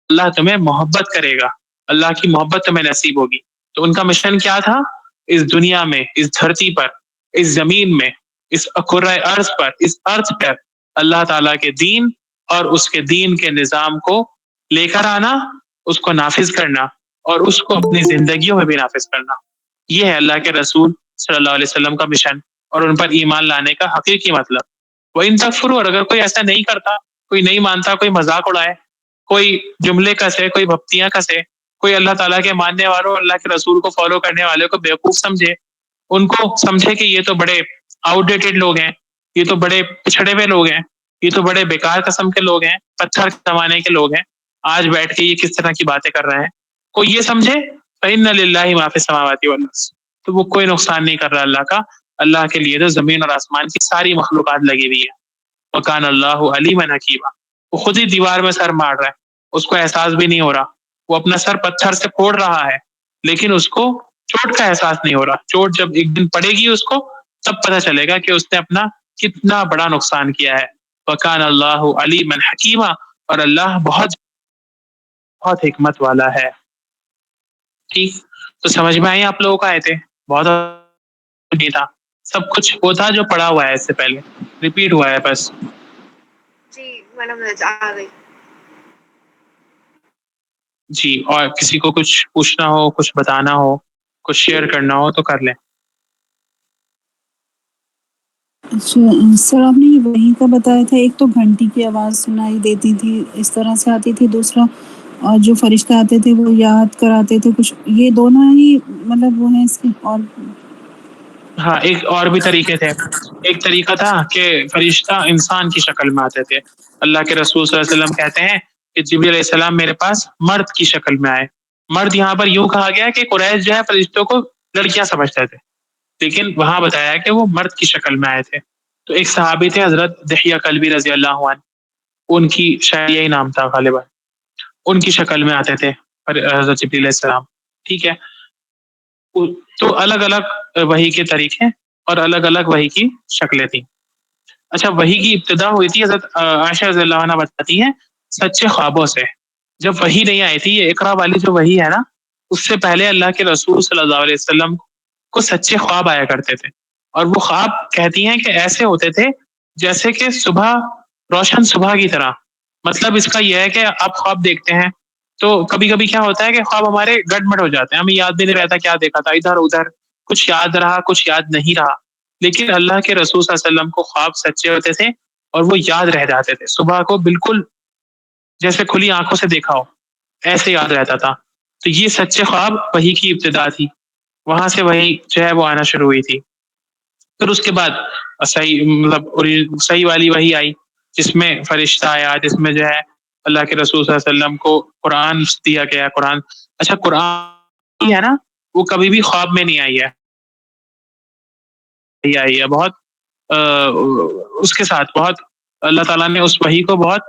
اللہ تمہیں محبت کرے گا، اللہ کی محبت تمہیں نصیب ہوگی. تو ان کا مشن کیا تھا؟ اس دنیا میں، اس دھرتی پر، اس زمین میں، اس کرۂ ارض پر، اس ارض پر اللہ تعالیٰ کے دین اور اس کے دین کے نظام کو لے کر آنا، اس کو نافذ کرنا، اور اس کو اپنی زندگیوں میں بھی نافذ کرنا. یہ ہے اللہ کے رسول صلی اللہ علیہ وسلم کا مشن، اور ان پر ایمان لانے کا حقیقی مطلب. وَإِن تَكْفُرُوا، اور اگر کوئی ایسا نہیں کرتا، کوئی نہیں مانتا، کوئی مذاق اڑائے، کوئی جملے کسے، کوئی بھپتیاں کسے، کوئی اللہ تعالیٰ کے ماننے والوں، اللہ کے رسول کو فالو کرنے والے کو بیوقوف سمجھے، ان کو سمجھے کہ یہ تو بڑے آؤٹ ڈیٹڈ لوگ ہیں، یہ تو بڑے پچھڑے ہوئے لوگ ہیں، یہ تو بڑے بیکار قسم کے لوگ ہیں، پتھر زمانے کے لوگ ہیں، آج بیٹھ کے یہ کس طرح کی باتیں کر رہے ہیں، کوئی یہ سمجھے فَإِنَّ لِلَّهِ مَا فِي السَّمَاوَاتِ وَالْأَرْضِ، تو وہ کوئی نقصان نہیں کر رہا اللہ کا. اللہ کے لیے تو زمین اور آسمان کی ساری مخلوقات لگی ہوئی ہے. وَكَانَ اللَّهُ عَلِيمًا حَكِيمًا، وہ خود ہی دیوار میں سر مار رہا ہے، اس کو احساس بھی نہیں ہو رہا، وہ اپنا سر پتھر سے پھوڑ رہا ہے، لیکن اس کو چوٹ کا احساس نہیں ہو رہا. چوٹ جب ایک دن پڑے گی اس کو، تب پتہ چلے گا کہ اس نے اپنا کتنا بڑا نقصان کیا ہے. وَكَانَ اللَّهُ عَلِيمًا حَكِيمًا، اور اللہ بہت بہت حکمت والا ہے. ٹھیک، تو سمجھ میں آئی آپ لوگوں کو آئے تھے؟ بہت نہیں تھا، سب کچھ وہ تھا جو پڑھا ہوا ہے اس سے پہلے، ریپیٹ ہوا ہے بس. جی میڈم آ گئی. جی، اور کسی کو کچھ پوچھنا ہو، کچھ بتانا ہو، کچھ شیئر کرنا ہو تو کر لیں. اچھا سر، آپ نے یہ وہی کا بتایا تھا، ایک تو گھنٹی کی آواز سنائی دیتی تھی، اس طرح سے آتی تھی، دوسرا اور جو فرشتہ آتے تھے وہ یاد کراتے تھے کچھ، یہ دونوں ہی مطلب وہ ہیں اس کے؟ اور ہاں، ایک اور بھی طریقے تھے. ایک طریقہ تھا کہ فرشتہ انسان کی شکل میں آتے تھے. اللہ کے رسول صلی اللہ علیہ وسلم کہتے ہیں کہ جبریل علیہ السلام میرے پاس مرد کی شکل میں آئے. مرد یہاں پر یوں کہا گیا کہ قریش جو ہے فرشتوں کو لڑکیاں سمجھتے تھے، لیکن وہاں بتایا کہ وہ مرد کی شکل میں آئے تھے. تو ایک صحابی تھے حضرت دحیہ کلبی رضی اللہ عنہ، ان کی شاید یہی نام تھا غالباً، ان کی شکل میں آتے تھے حضرت جبریل علیہ السلام. ٹھیک ہے، تو الگ الگ وحی کے طریقے اور الگ الگ وحی کی شکلیں تھیں. اچھا وحی کی ابتدا ہوئی تھی حضرت عائشہ رضی اللہ عنہ بتاتی ہیں سچے خوابوں سے. جب وحی نہیں آئی تھی یہ اقرا والی جو وحی ہے نا اس سے پہلے اللہ کے رسول صلی اللہ علیہ وسلم کو سچے خواب آیا کرتے تھے اور وہ خواب کہتی ہیں کہ ایسے ہوتے تھے جیسے کہ صبح روشن صبح کی طرح. مطلب اس کا یہ ہے کہ آپ خواب دیکھتے ہیں تو کبھی کبھی کیا ہوتا ہے کہ خواب ہمارے گڑبڑ ہو جاتے ہیں, ہمیں یاد بھی نہیں رہتا کیا دیکھا تھا, ادھر ادھر کچھ یاد رہا کچھ یاد نہیں رہا. لیکن اللہ کے رسول صلی اللہ علیہ وسلم کو خواب سچے ہوتے تھے اور وہ یاد رہ جاتے تھے, صبح کو بالکل جیسے کھلی آنکھوں سے دیکھا ہو ایسے یاد رہتا تھا. تو یہ سچے خواب وحی کی ابتدا تھی, وہاں سے وحی جو ہے وہ آنا شروع ہوئی تھی. پھر اس کے بعد صحیح مطلب صحیح والی وحی آئی جس میں فرشتہ آیا, جس میں جو ہے اللہ کے رسول صلی اللہ علیہ وسلم کو قرآن دیا گیا. قرآن اچھا قرآن ہے نا وہ کبھی بھی خواب میں نہیں آئی ہے, آئی ہے بہت اس کے ساتھ بہت اللہ تعالیٰ نے اس وحی کو بہت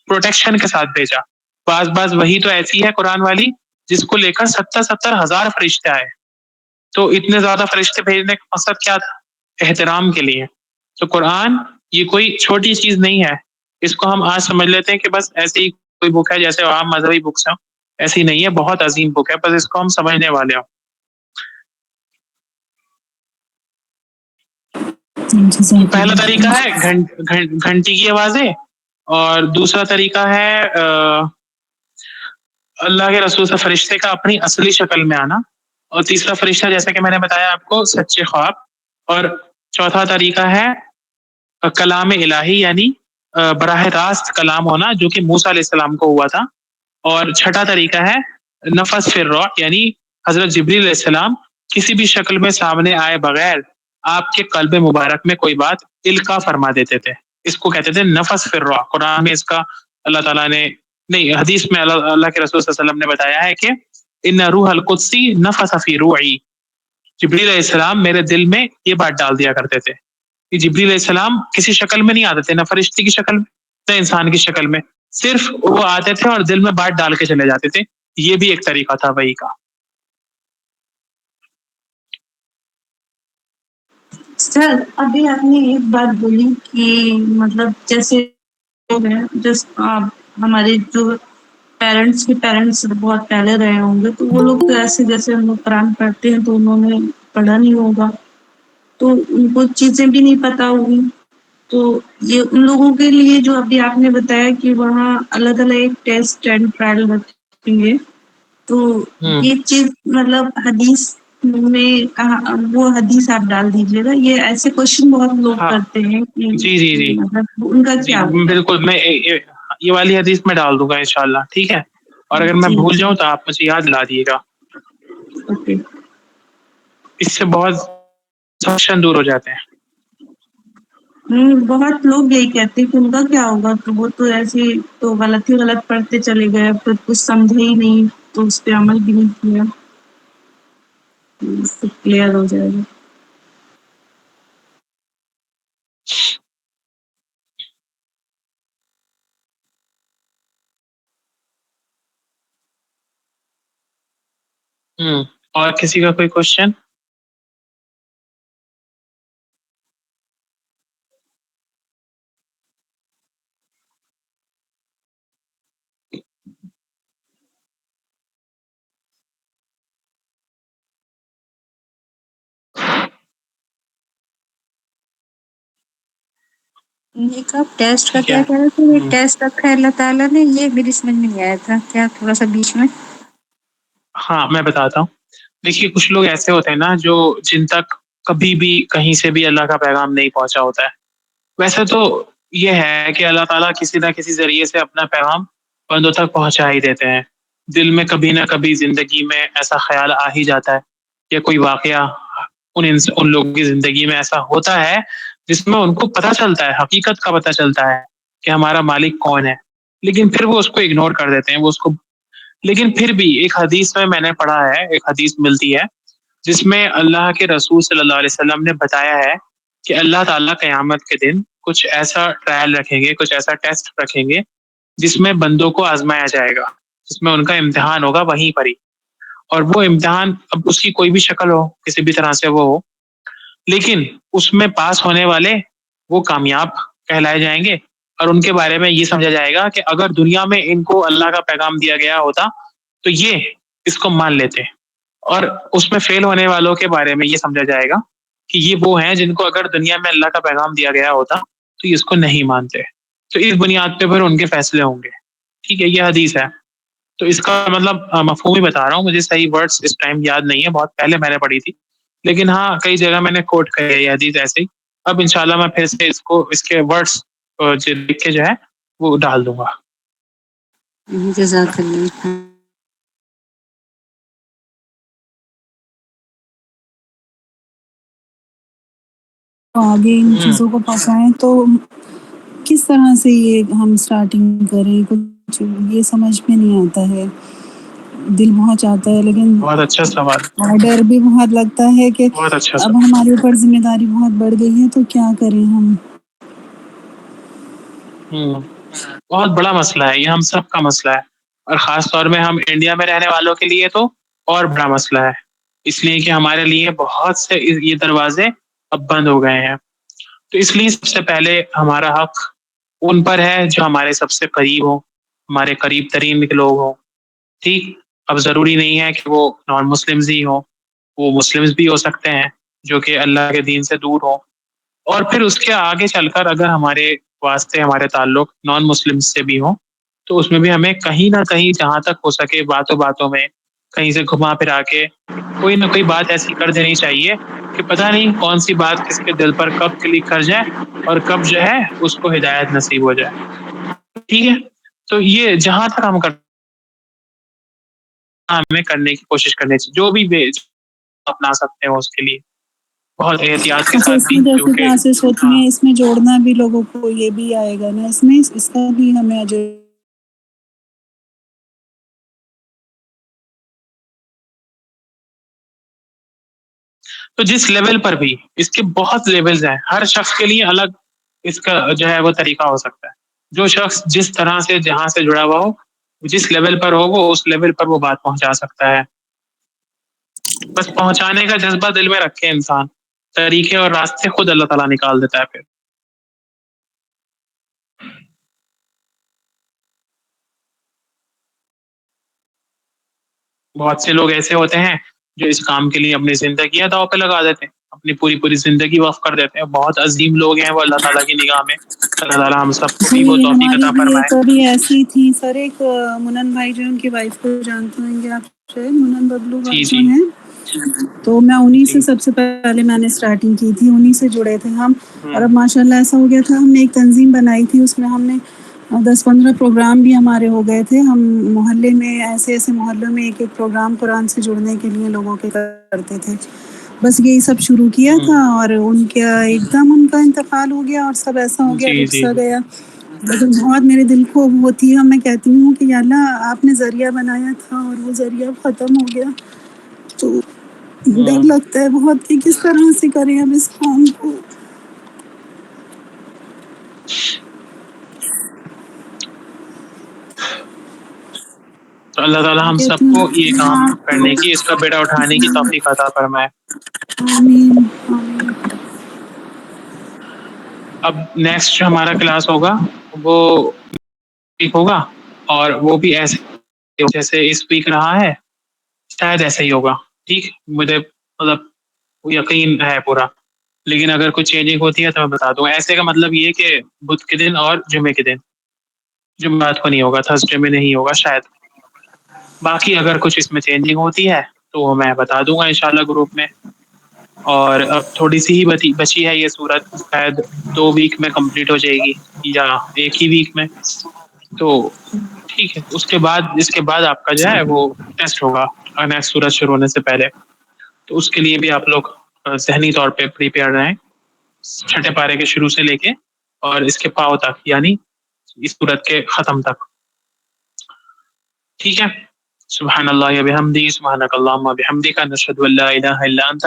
پروٹیکشن کے ساتھ بھیجا. بعض وحی تو ایسی ہے قرآن والی جس کو لے کر 70,000 فرشتے آئے. تو اتنے زیادہ فرشتے بھیجنے کا مقصد کیا تھا؟ احترام کے لیے. تو قرآن یہ کوئی چھوٹی چیز نہیں ہے, اس کو ہم آج سمجھ لیتے ہیں کہ بس ایسی ہی کوئی بک ہے جیسے عام مذہبی بکس ہیں, ایسی نہیں ہے, بہت عظیم بک ہے, بس اس کو ہم سمجھنے والے ہوں. پہلا طریقہ ہے گھنٹی کی آوازیں, اور دوسرا طریقہ ہے اللہ کے رسول سے فرشتے کا اپنی اصلی شکل میں آنا, اور تیسرا فرشتہ جیسا کہ میں نے بتایا آپ کو سچے خواب, اور چوتھا طریقہ ہے کلام الہی یعنی براہ راست کلام ہونا جو کہ موسیٰ علیہ السلام کو ہوا تھا. اور چھٹا طریقہ ہے نفس فی الروح یعنی حضرت جبریل علیہ السلام کسی بھی شکل میں سامنے آئے بغیر آپ کے قلب مبارک میں کوئی بات القا فرما دیتے تھے. اس کو کہتے تھے نفس فی الروح. قرآن میں اس کا اللہ تعالیٰ نے نہیں, حدیث میں اللہ کے رسول صلی اللہ علیہ وسلم نے بتایا ہے کہ ان روح القدسی نفس فی روحی, جبریل علیہ السلام میرے دل میں یہ بات ڈال دیا کرتے تھے. کہ جبریل علیہ السلام کسی شکل میں نہیں آتے تھے, نہ فرشتے کی شکل میں نہ انسان کی شکل میں, صرف وہ آتے تھے اور دل میں بات ڈال کے چلے جاتے تھے. یہ بھی ایک طریقہ تھا وحی کا. سر ابھی آپ نے ایک بات بولی کہ مطلب جیسے لوگ ہیں جس ہمارے جو پیرنٹس کے پیرنٹس بہت پہلے رہے ہوں گے تو وہ لوگ تو ایسے جیسے ہم لوگ قرآن پڑھتے ہیں تو انہوں نے پڑھا نہیں ہوگا تو ان کو چیزیں بھی نہیں پتا ہوگی. تو یہ ان لوگوں کے لیے جو ابھی آپ نے بتایا کہ وہاں الگ الگ ٹیسٹ اینڈ ٹرائل رکھیں گے تو یہ چیز مطلب حدیث میں کہاں وہ حدیث آپ ڈال دیجیے گا. یہ ایسے کوشچن بہت لوگ ہاں کرتے ہیں کہ جی مطلب ان کا جی کیا ہوگا. بالکل, میں یہ والی حدیث میں ڈال دوں گا انشاءاللہ, ٹھیک ہے. اور اگر میں جی بھول جی جاؤں تو آپ مجھے یاد لا دیے گا, اوکے. اس سے بہت سیکشن دور ہو جاتے ہیں. بہت لوگ یہی کہتے ہیں کہ ان کا کیا ہوگا, تو وہ تو ایسے تو غلط ہی غلط پڑھتے چلے گئے, پھر کچھ سمجھے ہی نہیں تو اس پہ عمل بھی نہیں کیا. سب کلیئر ہو جائے گا. اور کسی کا کوئی کوشچن؟ ایک آپ ٹیسٹ کا ٹھیک کیا ہے. کہہ رہے تھے, یہ ٹیسٹ رکھا ہے اللہ تعالیٰ نے, یہ میری سمجھ میں نہیں آیا تھا, کیا تھوڑا سا بیچ میں. ہاں میں بتاتا ہوں. دیکھیے کچھ لوگ ایسے ہوتے ہیں نا جو جن تک کبھی بھی کہیں سے بھی اللہ کا پیغام نہیں پہنچا ہوتا ہے. ویسے تو یہ ہے کہ اللہ تعالیٰ کسی نہ کسی ذریعے سے اپنا پیغام بندوں تک پہنچا ہی دیتے ہیں. دل میں کبھی نہ کبھی زندگی میں ایسا خیال آ ہی جاتا ہے کہ کوئی واقعہ ان لوگوں کی زندگی میں ایسا ہوتا ہے جس میں ان کو پتہ چلتا ہے, حقیقت کا پتہ چلتا ہے کہ ہمارا مالک کون ہے, لیکن پھر وہ اس کو اگنور کر دیتے ہیں, وہ اس کو. لیکن پھر بھی ایک حدیث میں نے پڑھا ہے, ایک حدیث ملتی ہے جس میں اللہ کے رسول صلی اللہ علیہ وسلم نے بتایا ہے کہ اللہ تعالیٰ قیامت کے دن کچھ ایسا ٹرائل رکھیں گے, کچھ ایسا ٹیسٹ رکھیں گے جس میں بندوں کو آزمایا جائے گا, جس میں ان کا امتحان ہوگا وہیں پر ہی. اور وہ امتحان اب اس کی کوئی بھی شکل ہو، کسی بھی طرح سے وہ ہو، لیکن اس میں پاس ہونے والے وہ کامیاب کہلائے جائیں گے، اور ان کے بارے میں یہ سمجھا جائے گا کہ اگر دنیا میں ان کو اللہ کا پیغام دیا گیا ہوتا تو یہ اس کو مان لیتے، اور اس میں فیل ہونے والوں کے بارے میں یہ سمجھا جائے گا کہ یہ وہ ہیں جن کو اگر دنیا میں اللہ کا پیغام دیا گیا ہوتا تو یہ اس کو نہیں مانتے، تو اس بنیاد پہ پھر ان کے فیصلے ہوں گے. ٹھیک ہے، یہ حدیث ہے. تو اس کا مطلب مفہوم ہی بتا رہا ہوں، مجھے صحیح ورڈز اس ٹائم یاد نہیں ہے، بہت پہلے میں نے پڑھی تھی، لیکن ہاں کئی جگہ میں نے کوٹ کری ہے یہ حدیث ایسے ہی. اب انشاءاللہ میں پھر سے اس کے ورڈز لکھ کے جو ہے وہ ڈال دوں گا. جزاک اللہ. آگے ان چیزوں کو پہنچائیں تو کس طرح سے یہ ہم سٹارٹنگ کریں، کچھ یہ سمجھ میں نہیں آتا ہے. دل بہت چاہتا ہے لیکن بہت اچھا سوال، ڈر بھی بہت لگتا ہے کہ بہت اچھا اب سوال. ہمارے اوپر ذمہ داری بہت بڑھ گئی ہے تو کیا کریں ہم. بہت بڑا مسئلہ ہے یہ، ہم سب کا مسئلہ ہے، اور خاص طور میں ہم انڈیا میں رہنے والوں کے لیے تو اور بڑا مسئلہ ہے، اس لیے کہ ہمارے لیے بہت سے یہ دروازے اب بند ہو گئے ہیں. تو اس لیے سب سے پہلے ہمارا حق ان پر ہے جو ہمارے سب سے قریب ہوں، ہمارے قریب ترین لوگ ہوں. ٹھیک، اب ضروری نہیں ہے کہ وہ نان مسلمز ہی ہوں، وہ مسلمز بھی ہو سکتے ہیں جو کہ اللہ کے دین سے دور ہوں. اور پھر اس کے آگے چل کر اگر ہمارے واسطے ہمارے تعلق نان مسلم سے بھی ہوں تو اس میں بھی ہمیں کہیں نہ کہیں جہاں تک ہو سکے باتوں میں کہیں سے گھما پھرا کے کوئی نہ کوئی بات ایسی کر دینی چاہیے کہ پتہ نہیں کون سی بات کس کے دل پر کب کلک کر جائے اور کب جو ہے اس کو ہدایت نصیب ہو جائے. ٹھیک ہے، تو یہ جہاں تک ہم ہمیں کرنے کی کوشش کرنی چاہیے، جو بھی اپنا سکتے ہیں اس کے لیے بہت احتیاط کے اچھا، ساتھ اس بھی، میں جیسے کیونکہ کلاسز ہوتی ہیں اس میں جوڑنا بھی لوگوں کو یہ بھی آئے گا نا، اس میں اس کا بھی ہمیں تو جس لیول پر بھی اس کے بہت لیولز ہیں، ہر شخص کے لیے الگ اس کا جو ہے وہ طریقہ ہو سکتا ہے. جو شخص جس طرح سے جہاں سے جڑا ہوا ہو، جس لیول پر ہو، وہ اس لیول پر وہ بات پہنچا سکتا ہے. بس پہنچانے کا جذبہ دل میں رکھے انسان، طریقے اور راستے خود اللہ تعالیٰ نکال دیتا ہے. پھر بہت سے لوگ ایسے ہوتے ہیں جو اس کام کے لیے اپنی زندگیاں داؤ پہ لگا دیتے ہیں، اپنی پوری زندگی وقف کر دیتے ہیں. بہت عظیم لوگ ہیں وہ اللہ تعالیٰ کی نگاہ میں. اللہ تعالیٰ ہم سب کو بھی وہ جی. توفیق ہماری عطا بھی فرمائے. ایک کبھی ایسی تھی سر، ایک منن بھائی جو ان کی وائف کو جانتے ہوں گے آپ، منن ببلو جی جو جی ہیں، تو میں انہی سے جی. سب سے پہلے میں نے اسٹارٹنگ کی تھی، انہی سے جڑے تھے ہم. اور ہوں اب ماشاء اللہ ایسا ہو گیا تھا، ہم نے ایک تنظیم بنائی تھی، اس میں ہم نے 10-15 پروگرام بھی ہمارے ہو گئے تھے. ہم محلے میں ایسے محلوں میں ایک پروگرام قرآن سے جڑنے کے لیے لوگوں کے کرتے تھے. بس یہی سب شروع کیا ہوں. تھا اور ان کا ایک دم ان کا انتقال ہو گیا اور سب ایسا ہو گیا، جی رک جی سا جی. گیا. لیکن بہت میرے دل کو ہوتی ہے، میں کہتی ہوں کہ یا اللہ آپ نے ذریعہ بنایا تھا اور وہ ذریعہ ختم ہو گیا، تو ڈر ہوں. لگتا ہے بہت کہ کس طرح سے کریں اب اس کام کو. تو اللہ تعالیٰ ہم سب کہتی کو یہ ہوں کام آپ کرنے کی، اس کا بیڑا اٹھانے کی توفیق عطا فرمائے. آمین آمین. اب نیکسٹ جو ہمارا کلاس ہوگا وہ ٹھیک ہوگا، اور وہ بھی ایسے جیسے اس ویک رہا ہے شاید ایسے ہی ہوگا. ٹھیک، مجھے مطلب یقین ہے پورا، لیکن اگر کوئی چینجنگ ہوتی ہے تو میں بتا دوں گا. ایسے کا مطلب یہ کہ بدھ کے دن اور جمعے کے دن، جمعرات کو نہیں ہوگا، تھرسڈے میں نہیں ہوگا شاید. باقی اگر کچھ اس میں چینجنگ ہوتی ہے تو وہ میں بتا دوں گا انشاءاللہ گروپ میں. اور اب تھوڑی سی ہی بچی ہے یہ صورت، شاید 2 ویک میں کمپلیٹ ہو جائے گی یا 1 ہی ویک میں. تو ٹھیک ہے، اس کے بعد آپ کا جو ہے وہ ٹیسٹ ہوگا نیکسٹ صورت شروع ہونے سے پہلے. تو اس کے لیے بھی آپ لوگ ذہنی طور پہ پریپیئر رہیں، چھٹے پارے کے شروع سے لے کے اور اس کے پاؤ تک، یعنی اس صورت کے ختم تک. ٹھیک ہے. سبحان اللہ و بحمدہ، سبحانک اللہم و بحمدک، نشہد ان لا الہ الا انت،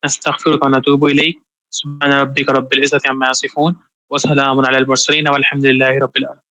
نستغفرک و نتوب الیک. سبحان ربک رب العزۃ عما یصفون وسلام علی المرسلین والحمد للہ رب العالمین.